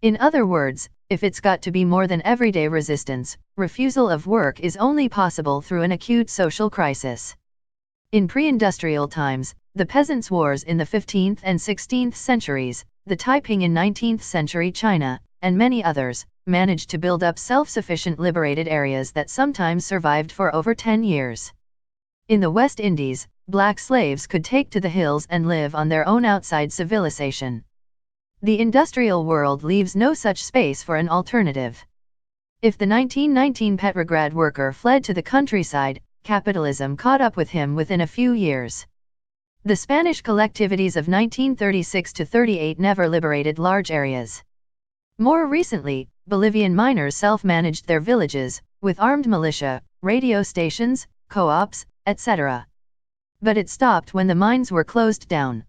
In other words, if it's got to be more than everyday resistance, refusal of work is only possible through an acute social crisis. In pre-industrial times, the peasants' wars in the 15th and 16th centuries, the Taiping in 19th century China, and many others, managed to build up self-sufficient liberated areas that sometimes survived for over 10 years. In the West Indies, black slaves could take to the hills and live on their own outside civilization. The industrial world leaves no such space for an alternative. If the 1919 Petrograd worker fled to the countryside, capitalism caught up with him within a few years. The Spanish collectivities of 1936 to 38 never liberated large areas. More recently, Bolivian miners self-managed their villages, with armed militia, radio stations, co-ops, etc. But it stopped when the mines were closed down.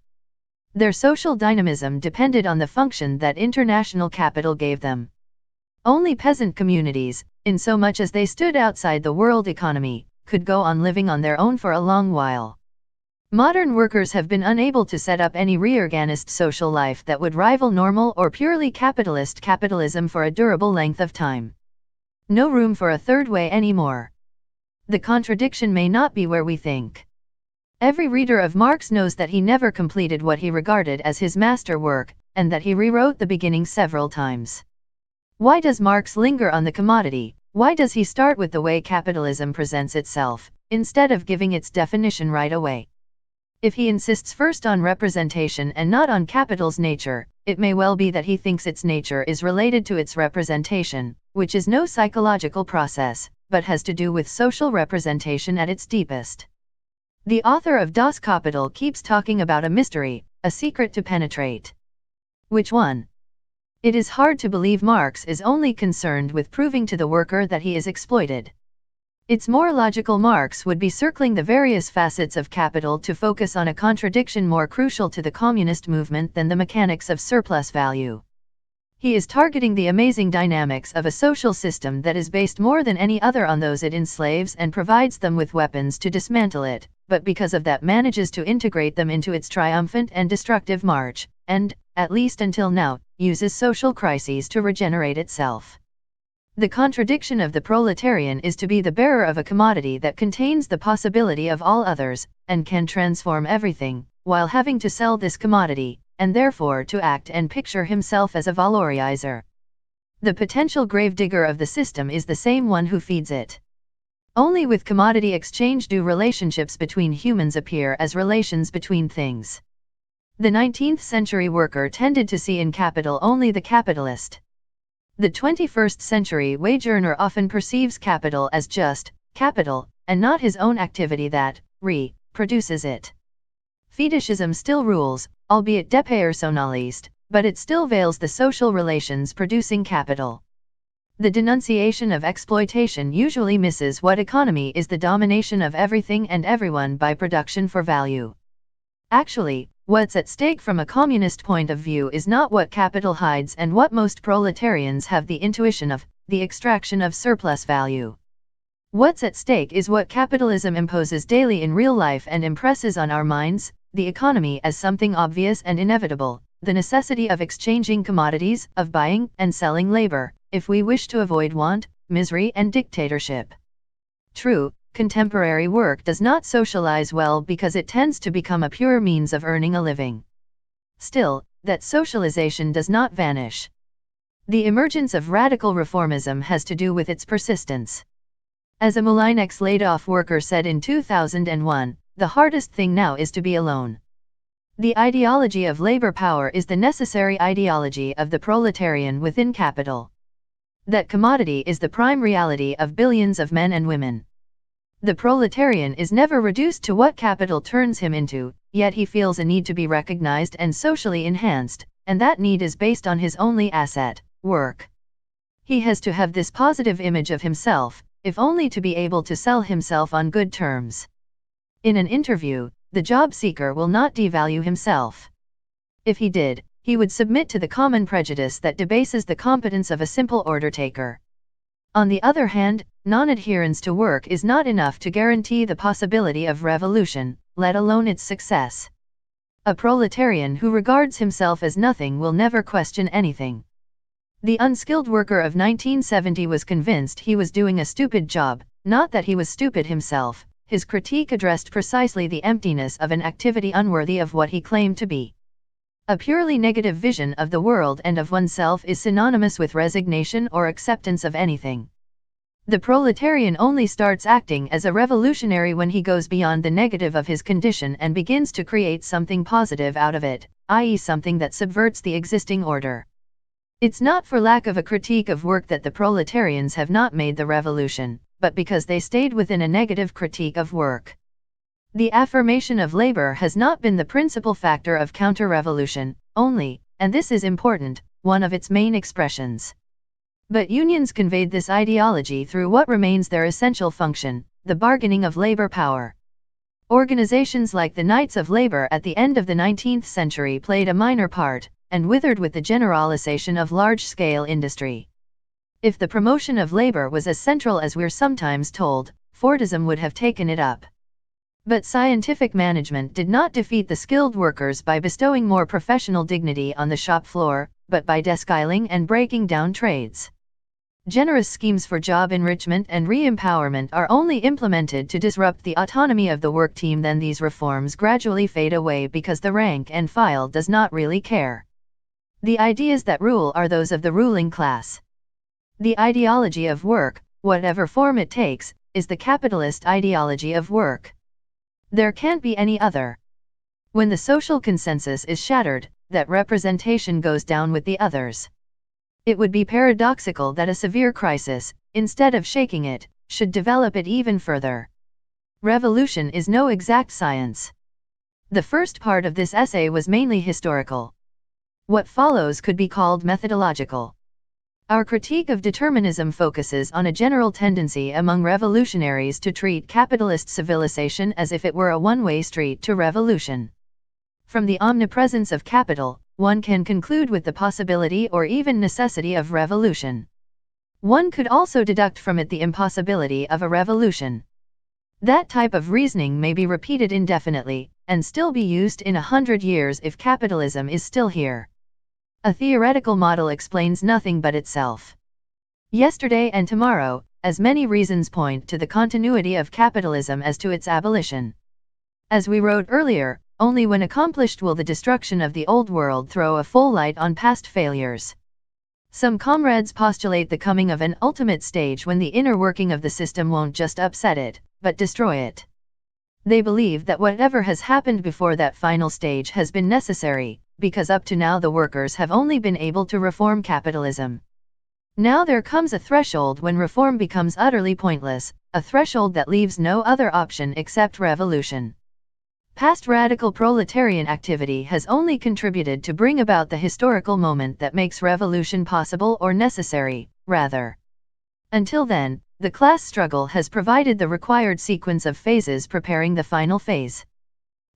Their social dynamism depended on the function that international capital gave them. Only peasant communities, in so much as they stood outside the world economy, could go on living on their own for a long while. Modern workers have been unable to set up any reorganized social life that would rival normal or purely capitalist capitalism for a durable length of time. No room for a third way anymore. The contradiction may not be where we think. Every reader of Marx knows that he never completed what he regarded as his masterwork, and that he rewrote the beginning several times. Why does Marx linger on the commodity? Why does he start with the way capitalism presents itself, instead of giving its definition right away? If he insists first on representation and not on capital's nature, it may well be that he thinks its nature is related to its representation, which is no psychological process, but has to do with social representation at its deepest. The author of Das Kapital keeps talking about a mystery, a secret to penetrate. Which one? It is hard to believe Marx is only concerned with proving to the worker that he is exploited. It's more logical Marx would be circling the various facets of capital to focus on a contradiction more crucial to the communist movement than the mechanics of surplus value. He is targeting the amazing dynamics of a social system that is based more than any other on those it enslaves and provides them with weapons to dismantle it, but because of that manages to integrate them into its triumphant and destructive march, and, at least until now, uses social crises to regenerate itself. The contradiction of the proletarian is to be the bearer of a commodity that contains the possibility of all others, and can transform everything, while having to sell this commodity, and therefore to act and picture himself as a valorizer. The potential gravedigger of the system is the same one who feeds it. Only with commodity exchange do relationships between humans appear as relations between things. The 19th century worker tended to see in capital only the capitalist. The 21st century wage earner often perceives capital as just capital, and not his own activity that produces it. Fetishism still rules, albeit depersonalized, but it still veils the social relations producing capital. The denunciation of exploitation usually misses what economy is: the domination of everything and everyone by production for value. Actually, what's at stake from a communist point of view is not what capital hides and what most proletarians have the intuition of: the extraction of surplus value. What's at stake is what capitalism imposes daily in real life and impresses on our minds: the economy as something obvious and inevitable, the necessity of exchanging commodities, of buying and selling labor, if we wish to avoid want, misery and dictatorship. True, contemporary work does not socialize well because it tends to become a pure means of earning a living. Still, that socialization does not vanish. The emergence of radical reformism has to do with its persistence. As a Molinex laid-off worker said in 2001, the hardest thing now is to be alone. The ideology of labor power is the necessary ideology of the proletarian within capital. That commodity is the prime reality of billions of men and women. The proletarian is never reduced to what capital turns him into, yet he feels a need to be recognized and socially enhanced, and that need is based on his only asset, work. He has to have this positive image of himself, if only to be able to sell himself on good terms. In an interview, the job seeker will not devalue himself. If he did, he would submit to the common prejudice that debases the competence of a simple order taker. On the other hand, non-adherence to work is not enough to guarantee the possibility of revolution, let alone its success. A proletarian who regards himself as nothing will never question anything. The unskilled worker of 1970 was convinced he was doing a stupid job, not that he was stupid himself. His critique addressed precisely the emptiness of an activity unworthy of what he claimed to be. A purely negative vision of the world and of oneself is synonymous with resignation or acceptance of anything. The proletarian only starts acting as a revolutionary when he goes beyond the negative of his condition and begins to create something positive out of it, i.e., something that subverts the existing order. It's not for lack of a critique of work that the proletarians have not made the revolution, but because they stayed within a negative critique of work. The affirmation of labor has not been the principal factor of counter-revolution, only, and this is important, one of its main expressions. But unions conveyed this ideology through what remains their essential function, the bargaining of labor power. Organizations like the Knights of Labor at the end of the 19th century played a minor part, and withered with the generalization of large-scale industry. If the promotion of labor was as central as we're sometimes told, Fordism would have taken it up. But scientific management did not defeat the skilled workers by bestowing more professional dignity on the shop floor, but by descaling and breaking down trades. Generous schemes for job enrichment and re-empowerment are only implemented to disrupt the autonomy of the work team. Then these reforms gradually fade away because the rank and file does not really care. The ideas that rule are those of the ruling class. The ideology of work, whatever form it takes, is the capitalist ideology of work. There can't be any other. When the social consensus is shattered, that representation goes down with the others. It would be paradoxical that a severe crisis, instead of shaking it, should develop it even further. Revolution is no exact science. The first part of this essay was mainly historical. What follows could be called methodological. Our critique of determinism focuses on a general tendency among revolutionaries to treat capitalist civilization as if it were a one-way street to revolution. From the omnipresence of capital, one can conclude with the possibility or even necessity of revolution. One could also deduct from it the impossibility of a revolution. That type of reasoning may be repeated indefinitely, and still be used in 100 years if capitalism is still here. A theoretical model explains nothing but itself. Yesterday and tomorrow, as many reasons point to the continuity of capitalism as to its abolition. As we wrote earlier, only when accomplished will the destruction of the old world throw a full light on past failures. Some comrades postulate the coming of an ultimate stage when the inner working of the system won't just upset it, but destroy it. They believe that whatever has happened before that final stage has been necessary, because up to now the workers have only been able to reform capitalism. Now there comes a threshold when reform becomes utterly pointless, a threshold that leaves no other option except revolution. Past radical proletarian activity has only contributed to bring about the historical moment that makes revolution possible or necessary, rather. Until then, the class struggle has provided the required sequence of phases preparing the final phase.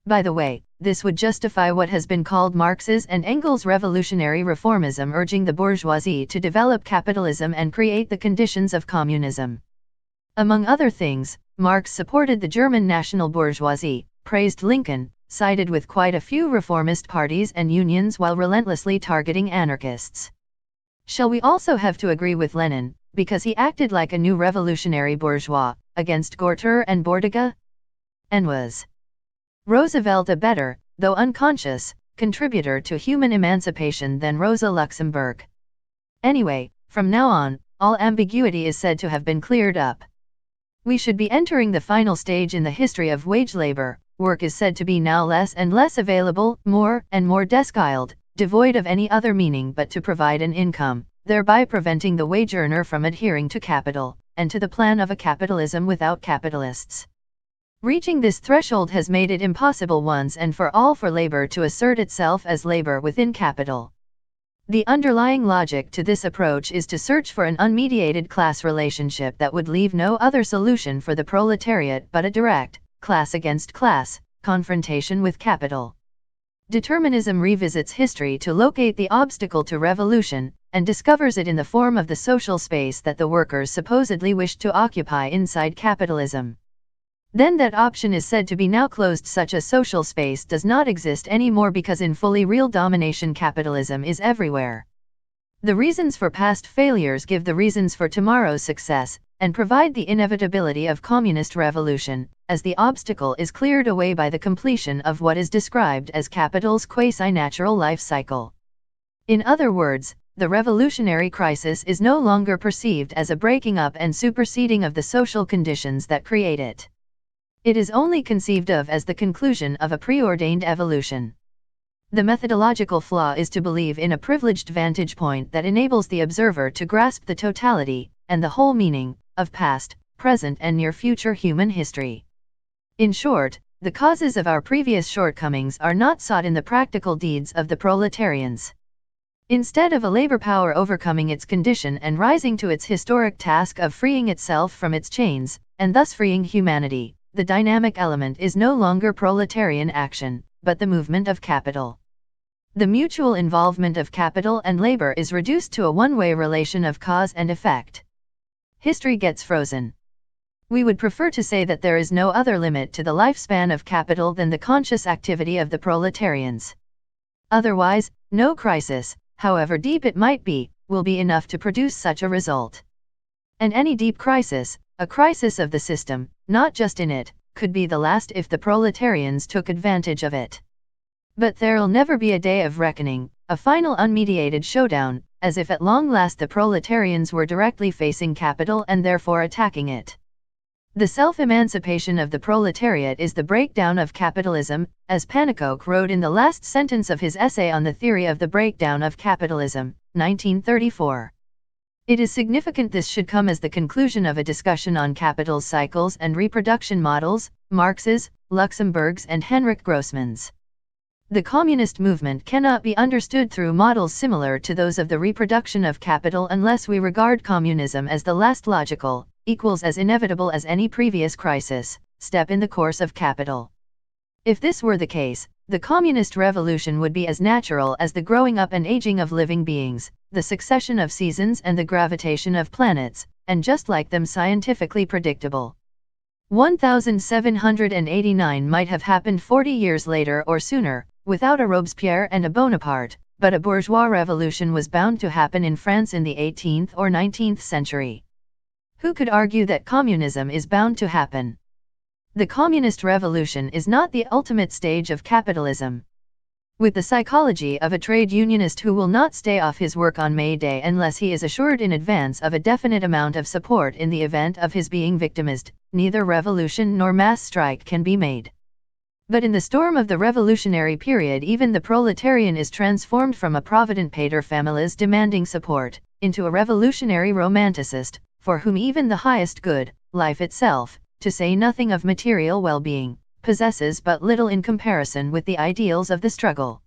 By the way, this would justify what has been called Marx's and Engels' revolutionary reformism, urging the bourgeoisie to develop capitalism and create the conditions of communism. Among other things, Marx supported the German national bourgeoisie, praised Lincoln, sided with quite a few reformist parties and unions while relentlessly targeting anarchists. Shall we also have to agree with Lenin, because he acted like a new revolutionary bourgeois, against Gorter and Bordiga? And was Roosevelt a better, though unconscious, contributor to human emancipation than Rosa Luxemburg? Anyway, from now on, all ambiguity is said to have been cleared up. We should be entering the final stage in the history of wage labor. Work is said to be now less and less available, more and more desciled, devoid of any other meaning but to provide an income, thereby preventing the wage earner from adhering to capital, and to the plan of a capitalism without capitalists. Reaching this threshold has made it impossible once and for all for labor to assert itself as labor within capital. The underlying logic to this approach is to search for an unmediated class relationship that would leave no other solution for the proletariat but a direct, class against class, confrontation with capital. Determinism revisits history to locate the obstacle to revolution, and discovers it in the form of the social space that the workers supposedly wished to occupy inside capitalism. Then that option is said to be now closed. Such a social space does not exist anymore because in fully real domination capitalism is everywhere. The reasons for past failures give the reasons for tomorrow's success, and provide the inevitability of communist revolution, as the obstacle is cleared away by the completion of what is described as capital's quasi-natural life cycle. In other words, the revolutionary crisis is no longer perceived as a breaking up and superseding of the social conditions that create it. It is only conceived of as the conclusion of a preordained evolution. The methodological flaw is to believe in a privileged vantage point that enables the observer to grasp the totality, and the whole meaning, of past, present and near future human history. In short, the causes of our previous shortcomings are not sought in the practical deeds of the proletarians. Instead of a labor power overcoming its condition and rising to its historic task of freeing itself from its chains, and thus freeing humanity, the dynamic element is no longer proletarian action, but the movement of capital. The mutual involvement of capital and labor is reduced to a one-way relation of cause and effect. History gets frozen. We would prefer to say that there is no other limit to the lifespan of capital than the conscious activity of the proletarians. Otherwise, no crisis, however deep it might be, will be enough to produce such a result. And any deep crisis, a crisis of the system, not just in it, could be the last if the proletarians took advantage of it. But there'll never be a day of reckoning, a final unmediated showdown, as if at long last the proletarians were directly facing capital and therefore attacking it. The self-emancipation of the proletariat is the breakdown of capitalism, as Panicoke wrote in the last sentence of his essay on the theory of the breakdown of capitalism, 1934. It is significant this should come as the conclusion of a discussion on capital's cycles and reproduction models, Marx's, Luxemburg's and Henrik Grossman's. The communist movement cannot be understood through models similar to those of the reproduction of capital unless we regard communism as the last logical, equals as inevitable as any previous crisis, step in the course of capital. If this were the case, the communist revolution would be as natural as the growing up and aging of living beings, the succession of seasons and the gravitation of planets, and just like them scientifically predictable. 1789 might have happened 40 years later or sooner, without a Robespierre and a Bonaparte, but a bourgeois revolution was bound to happen in France in the 18th or 19th century. Who could argue that communism is bound to happen? The communist revolution is not the ultimate stage of capitalism. With the psychology of a trade unionist who will not stay off his work on May Day unless he is assured in advance of a definite amount of support in the event of his being victimized, neither revolution nor mass strike can be made. But in the storm of the revolutionary period even the proletarian is transformed from a provident paterfamilias demanding support, into a revolutionary romanticist, for whom even the highest good, life itself, to say nothing of material well-being, possesses but little in comparison with the ideals of the struggle.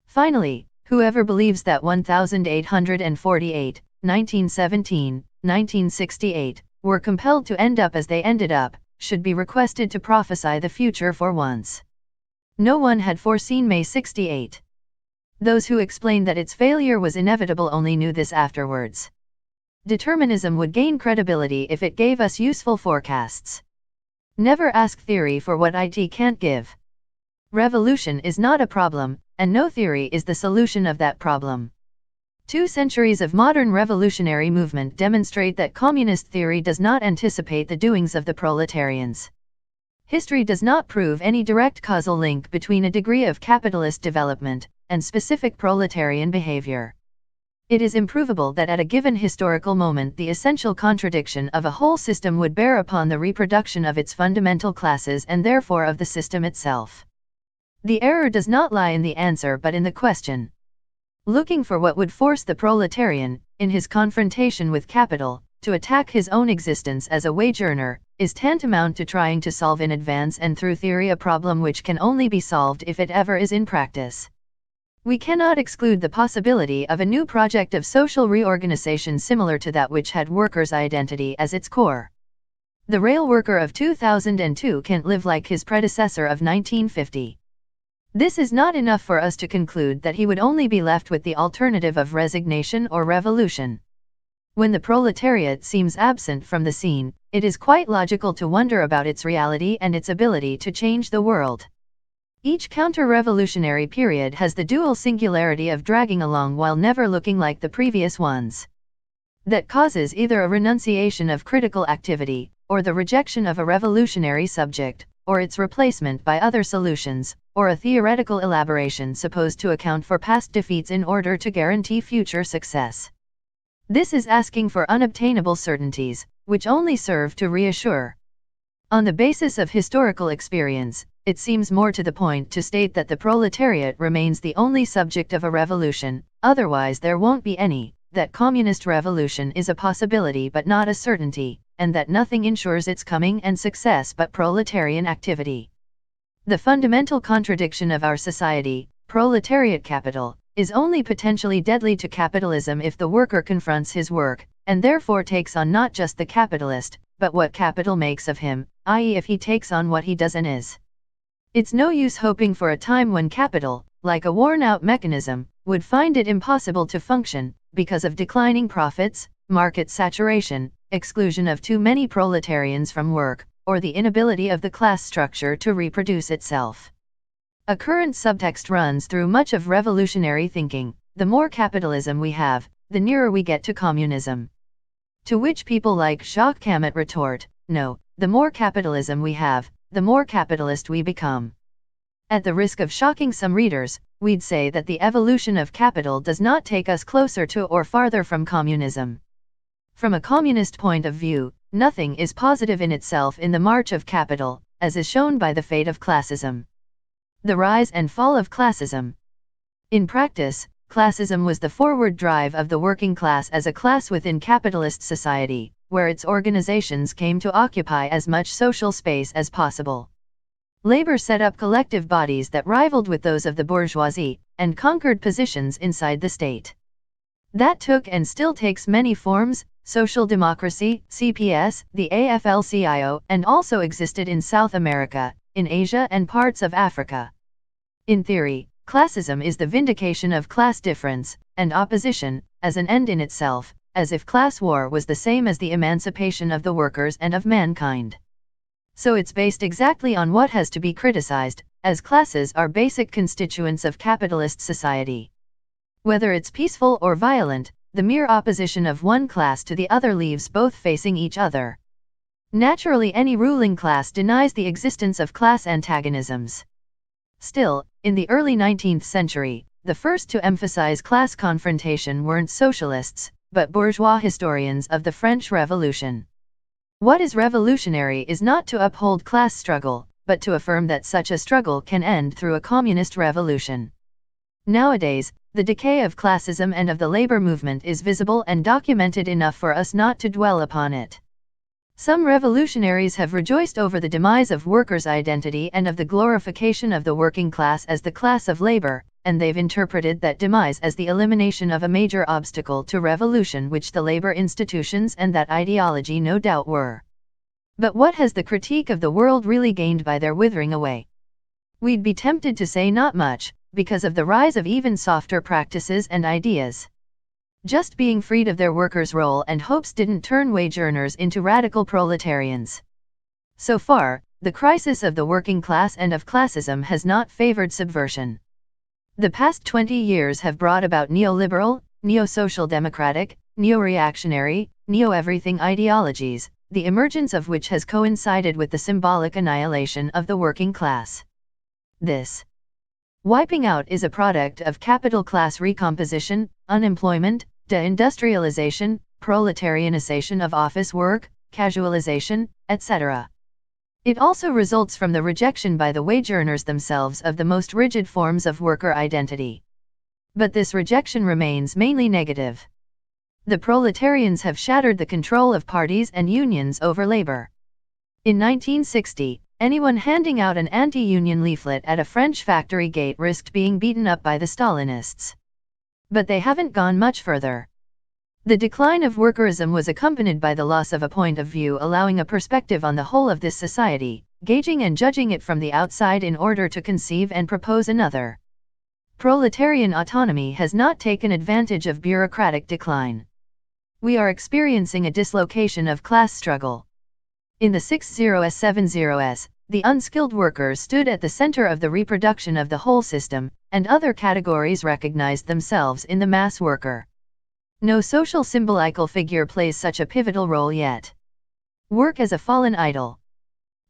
Finally, whoever believes that 1848, 1917, 1968, were compelled to end up as they ended up, should be requested to prophesy the future for once. No one had foreseen May 68. Those who explained that its failure was inevitable only knew this afterwards. Determinism would gain credibility if it gave us useful forecasts. Never ask theory for what it can't give. Revolution is not a problem, and no theory is the solution of that problem. 2 centuries of modern revolutionary movement demonstrate that communist theory does not anticipate the doings of the proletarians. History does not prove any direct causal link between a degree of capitalist development and specific proletarian behavior. It is improvable that at a given historical moment the essential contradiction of a whole system would bear upon the reproduction of its fundamental classes and therefore of the system itself. The error does not lie in the answer but in the question. Looking for what would force the proletarian, in his confrontation with capital, to attack his own existence as a wage earner, is tantamount to trying to solve in advance and through theory a problem which can only be solved if it ever is in practice. We cannot exclude the possibility of a new project of social reorganization similar to that which had workers' identity as its core. The rail worker of 2002 can't live like his predecessor of 1950. This is not enough for us to conclude that he would only be left with the alternative of resignation or revolution. When the proletariat seems absent from the scene, it is quite logical to wonder about its reality and its ability to change the world. Each counter-revolutionary period has the dual singularity of dragging along while never looking like the previous ones. That causes either a renunciation of critical activity, or the rejection of a revolutionary subject, or its replacement by other solutions, or a theoretical elaboration supposed to account for past defeats in order to guarantee future success. This is asking for unobtainable certainties, which only serve to reassure. On the basis of historical experience, it seems more to the point to state that the proletariat remains the only subject of a revolution, otherwise there won't be any, that communist revolution is a possibility but not a certainty, and that nothing ensures its coming and success but proletarian activity. The fundamental contradiction of our society, proletariat capital, is only potentially deadly to capitalism if the worker confronts his work, and therefore takes on not just the capitalist, but what capital makes of him, i.e. if he takes on what he does and is. It's no use hoping for a time when capital, like a worn-out mechanism, would find it impossible to function, because of declining profits, market saturation, exclusion of too many proletarians from work, or the inability of the class structure to reproduce itself. A current subtext runs through much of revolutionary thinking: the more capitalism we have, the nearer we get to communism. To which people like Jacques Camus retort, no, the more capitalism we have, the more capitalist we become. At the risk of shocking some readers, we'd say that the evolution of capital does not take us closer to or farther from communism. From a communist point of view, nothing is positive in itself in the march of capital, as is shown by the fate of classism. The rise and fall of classism. In practice, classism was the forward drive of the working class as a class within capitalist society, where its organizations came to occupy as much social space as possible. Labor set up collective bodies that rivaled with those of the bourgeoisie, and conquered positions inside the state. That took and still takes many forms: social democracy, CPS, the AFL-CIO, and also existed in South America, in Asia and parts of Africa. In theory, classism is the vindication of class difference, and opposition, as an end in itself, as if class war was the same as the emancipation of the workers and of mankind. So it's based exactly on what has to be criticized, as classes are basic constituents of capitalist society. Whether it's peaceful or violent, the mere opposition of one class to the other leaves both facing each other. Naturally, any ruling class denies the existence of class antagonisms. Still, in the early 19th century, the first to emphasize class confrontation weren't socialists, but bourgeois historians of the French Revolution. What is revolutionary is not to uphold class struggle, but to affirm that such a struggle can end through a communist revolution. Nowadays, the decay of classism and of the labor movement is visible and documented enough for us not to dwell upon it. Some revolutionaries have rejoiced over the demise of workers' identity and of the glorification of the working class as the class of labor, and they've interpreted that demise as the elimination of a major obstacle to revolution, which the labor institutions and that ideology no doubt were. But what has the critique of the world really gained by their withering away? We'd be tempted to say not much, because of the rise of even softer practices and ideas. Just being freed of their workers' role and hopes didn't turn wage earners into radical proletarians. So far, the crisis of the working class and of classism has not favored subversion. The past 20 years have brought about neoliberal, neo-social democratic, neo-reactionary, neo-everything ideologies, the emergence of which has coincided with the symbolic annihilation of the working class. This wiping out is a product of capital class recomposition, unemployment, deindustrialization, proletarianization of office work, casualization, etc. It also results from the rejection by the wage earners themselves of the most rigid forms of worker identity. But this rejection remains mainly negative. The proletarians have shattered the control of parties and unions over labor. In 1960, anyone handing out an anti-union leaflet at a French factory gate risked being beaten up by the Stalinists. But they haven't gone much further. The decline of workerism was accompanied by the loss of a point of view allowing a perspective on the whole of this society, gauging and judging it from the outside in order to conceive and propose another. Proletarian autonomy has not taken advantage of bureaucratic decline. We are experiencing a dislocation of class struggle. In the 60s-70s, the unskilled workers stood at the center of the reproduction of the whole system, and other categories recognized themselves in the mass worker. No social symbolical figure plays such a pivotal role yet. Work as a fallen idol.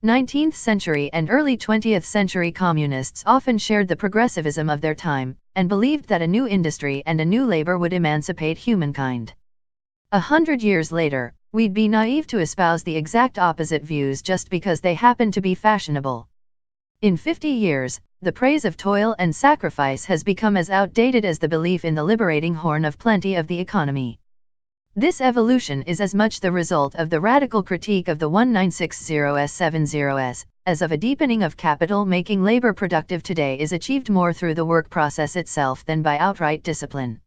19th century and early 20th century communists often shared the progressivism of their time, and believed that a new industry and a new labor would emancipate humankind. 100 years later, we'd be naive to espouse the exact opposite views just because they happen to be fashionable. In 50 years, the praise of toil and sacrifice has become as outdated as the belief in the liberating horn of plenty of the economy. This evolution is as much the result of the radical critique of the 1960s-70s, as of a deepening of capital making labor productive today is achieved more through the work process itself than by outright discipline.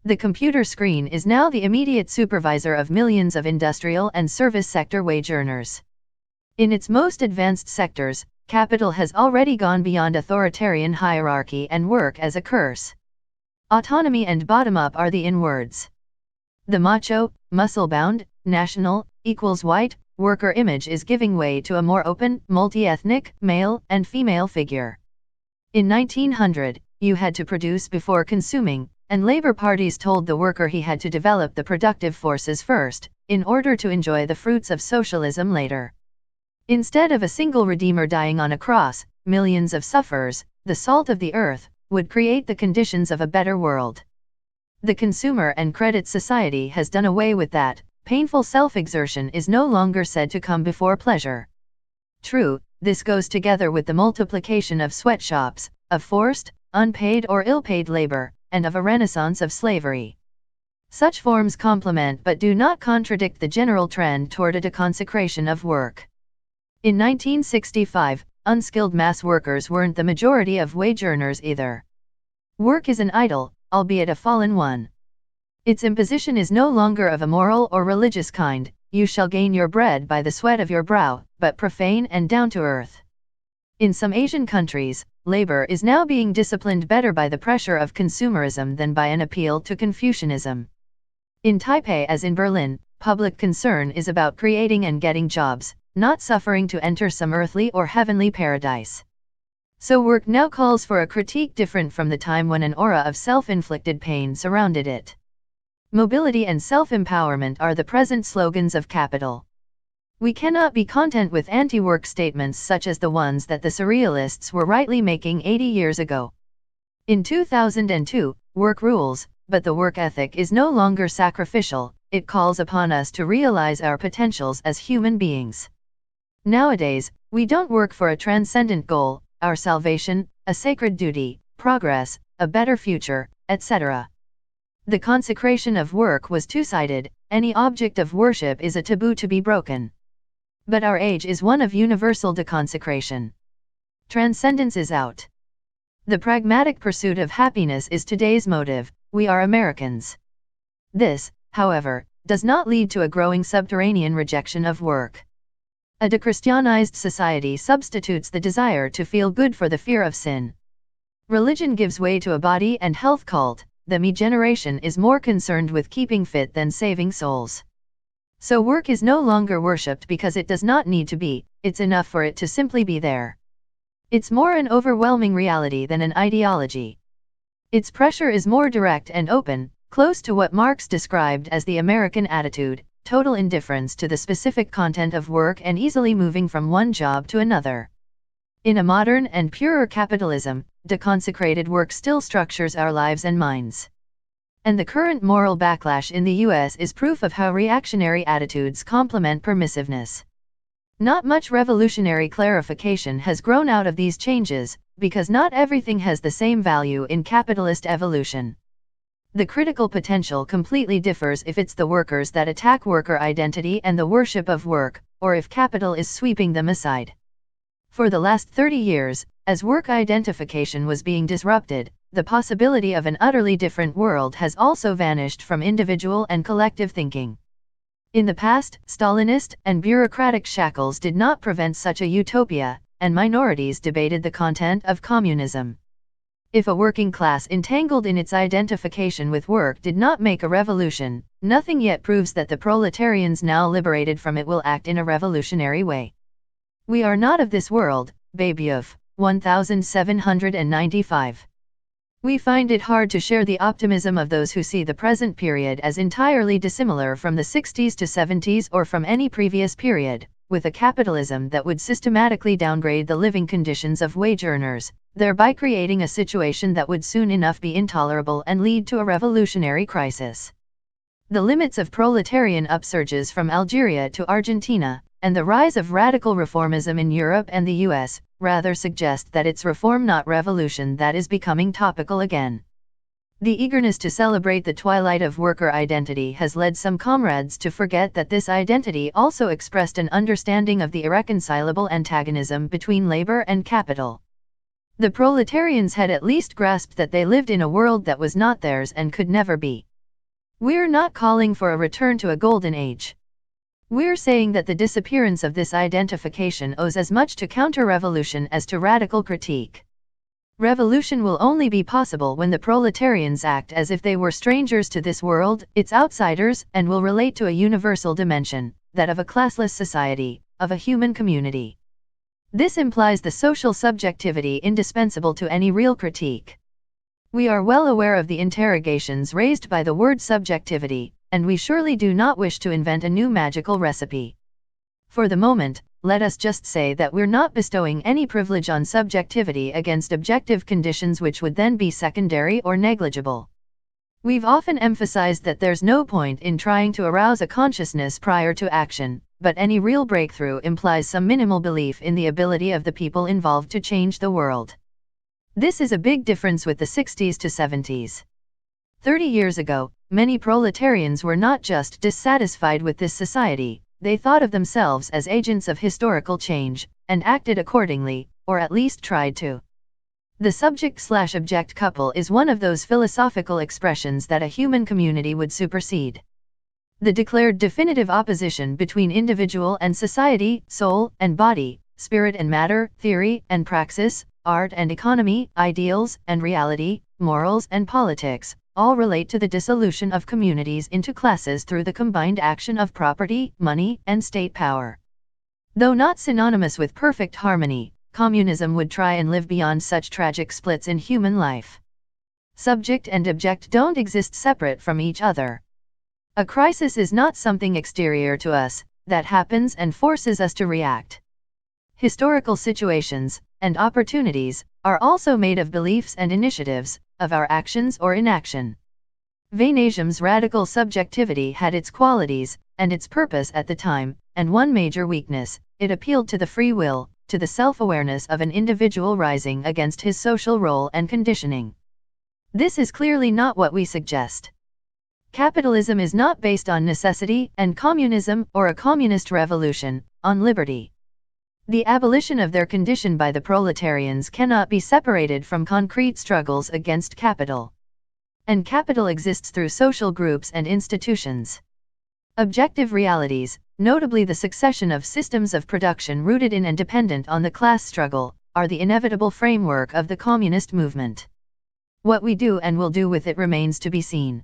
The computer screen is now the immediate supervisor of millions of industrial and service sector wage earners. In its most advanced sectors, capital has already gone beyond authoritarian hierarchy and work as a curse. Autonomy and bottom-up are the in words. The macho, muscle-bound, national, equals white, worker image is giving way to a more open, multi-ethnic, male and female figure. In 1900, you had to produce before consuming, and labor parties told the worker he had to develop the productive forces first, in order to enjoy the fruits of socialism later. Instead of a single redeemer dying on a cross, millions of sufferers, the salt of the earth, would create the conditions of a better world. The consumer and credit society has done away with that. Painful self-exertion is no longer said to come before pleasure. True, this goes together with the multiplication of sweatshops, of forced, unpaid or ill-paid labor, and of a renaissance of slavery. Such forms complement but do not contradict the general trend toward a deconsecration of work. In 1965, unskilled mass workers weren't the majority of wage earners either. Work is an idol, albeit a fallen one. Its imposition is no longer of a moral or religious kind, you shall gain your bread by the sweat of your brow, but profane and down to earth. In some Asian countries, labor is now being disciplined better by the pressure of consumerism than by an appeal to Confucianism. In Taipei as in Berlin, public concern is about creating and getting jobs, not suffering to enter some earthly or heavenly paradise. So work now calls for a critique different from the time when an aura of self-inflicted pain surrounded it. Mobility and self-empowerment are the present slogans of capital. We cannot be content with anti-work statements such as the ones that the surrealists were rightly making 80 years ago. In 2002, work rules, but the work ethic is no longer sacrificial, it calls upon us to realize our potentials as human beings. Nowadays, we don't work for a transcendent goal, our salvation, a sacred duty, progress, a better future, etc. The consecration of work was two-sided, any object of worship is a taboo to be broken. But our age is one of universal deconsecration. Transcendence is out. The pragmatic pursuit of happiness is today's motive, we are Americans. This, however, does not lead to a growing subterranean rejection of work. A dechristianized society substitutes the desire to feel good for the fear of sin. Religion gives way to a body and health cult. The me generation is more concerned with keeping fit than saving souls. So work is no longer worshipped because it does not need to be, it's enough for it to simply be there. It's more an overwhelming reality than an ideology. Its pressure is more direct and open, close to what Marx described as the American attitude, total indifference to the specific content of work and easily moving from one job to another. In a modern and purer capitalism, deconsecrated work still structures our lives and minds. And the current moral backlash in the US is proof of how reactionary attitudes complement permissiveness. Not much revolutionary clarification has grown out of these changes, because not everything has the same value in capitalist evolution. The critical potential completely differs if it's the workers that attack worker identity and the worship of work, or if capital is sweeping them aside. For the last 30 years, as work identification was being disrupted, the possibility of an utterly different world has also vanished from individual and collective thinking. In the past, Stalinist and bureaucratic shackles did not prevent such a utopia, and minorities debated the content of communism. If a working class entangled in its identification with work did not make a revolution, nothing yet proves that the proletarians now liberated from it will act in a revolutionary way. We are not of this world, Babeuf, 1795. We find it hard to share the optimism of those who see the present period as entirely dissimilar from the 60s to 70s or from any previous period, with a capitalism that would systematically downgrade the living conditions of wage earners, thereby creating a situation that would soon enough be intolerable and lead to a revolutionary crisis. The limits of proletarian upsurges from Algeria to Argentina, and the rise of radical reformism in Europe and the US, rather suggest that it's reform not revolution that is becoming topical again. The eagerness to celebrate the twilight of worker identity has led some comrades to forget that this identity also expressed an understanding of the irreconcilable antagonism between labor and capital. The proletarians had at least grasped that they lived in a world that was not theirs and could never be. We're not calling for a return to a golden age. We're saying that the disappearance of this identification owes as much to counter-revolution as to radical critique. Revolution will only be possible when the proletarians act as if they were strangers to this world, its outsiders, and will relate to a universal dimension, that of a classless society, of a human community. This implies the social subjectivity indispensable to any real critique. We are well aware of the interrogations raised by the word subjectivity, and we surely do not wish to invent a new magical recipe. For the moment, let us just say that we're not bestowing any privilege on subjectivity against objective conditions which would then be secondary or negligible. We've often emphasized that there's no point in trying to arouse a consciousness prior to action, but any real breakthrough implies some minimal belief in the ability of the people involved to change the world. This is a big difference with the 60s to 70s. 30 years ago, many proletarians were not just dissatisfied with this society, they thought of themselves as agents of historical change, and acted accordingly, or at least tried to. The subject/object couple is one of those philosophical expressions that a human community would supersede. The declared definitive opposition between individual and society, soul and body, spirit and matter, theory and praxis, art and economy, ideals and reality, morals and politics, all relate to the dissolution of communities into classes through the combined action of property, money, and state power. Though not synonymous with perfect harmony, communism would try and live beyond such tragic splits in human life. Subject and object don't exist separate from each other. A crisis is not something exterior to us, that happens and forces us to react. Historical situations, and opportunities, are also made of beliefs and initiatives, of our actions or inaction. Vainasium's radical subjectivity had its qualities, and its purpose at the time, and one major weakness: it appealed to the free will, to the self-awareness of an individual rising against his social role and conditioning. This is clearly not what we suggest. Capitalism is not based on necessity, and communism, or a communist revolution, on liberty. The abolition of their condition by the proletarians cannot be separated from concrete struggles against capital. And capital exists through social groups and institutions. Objective realities, notably the succession of systems of production rooted in and dependent on the class struggle, are the inevitable framework of the communist movement. What we do and will do with it remains to be seen.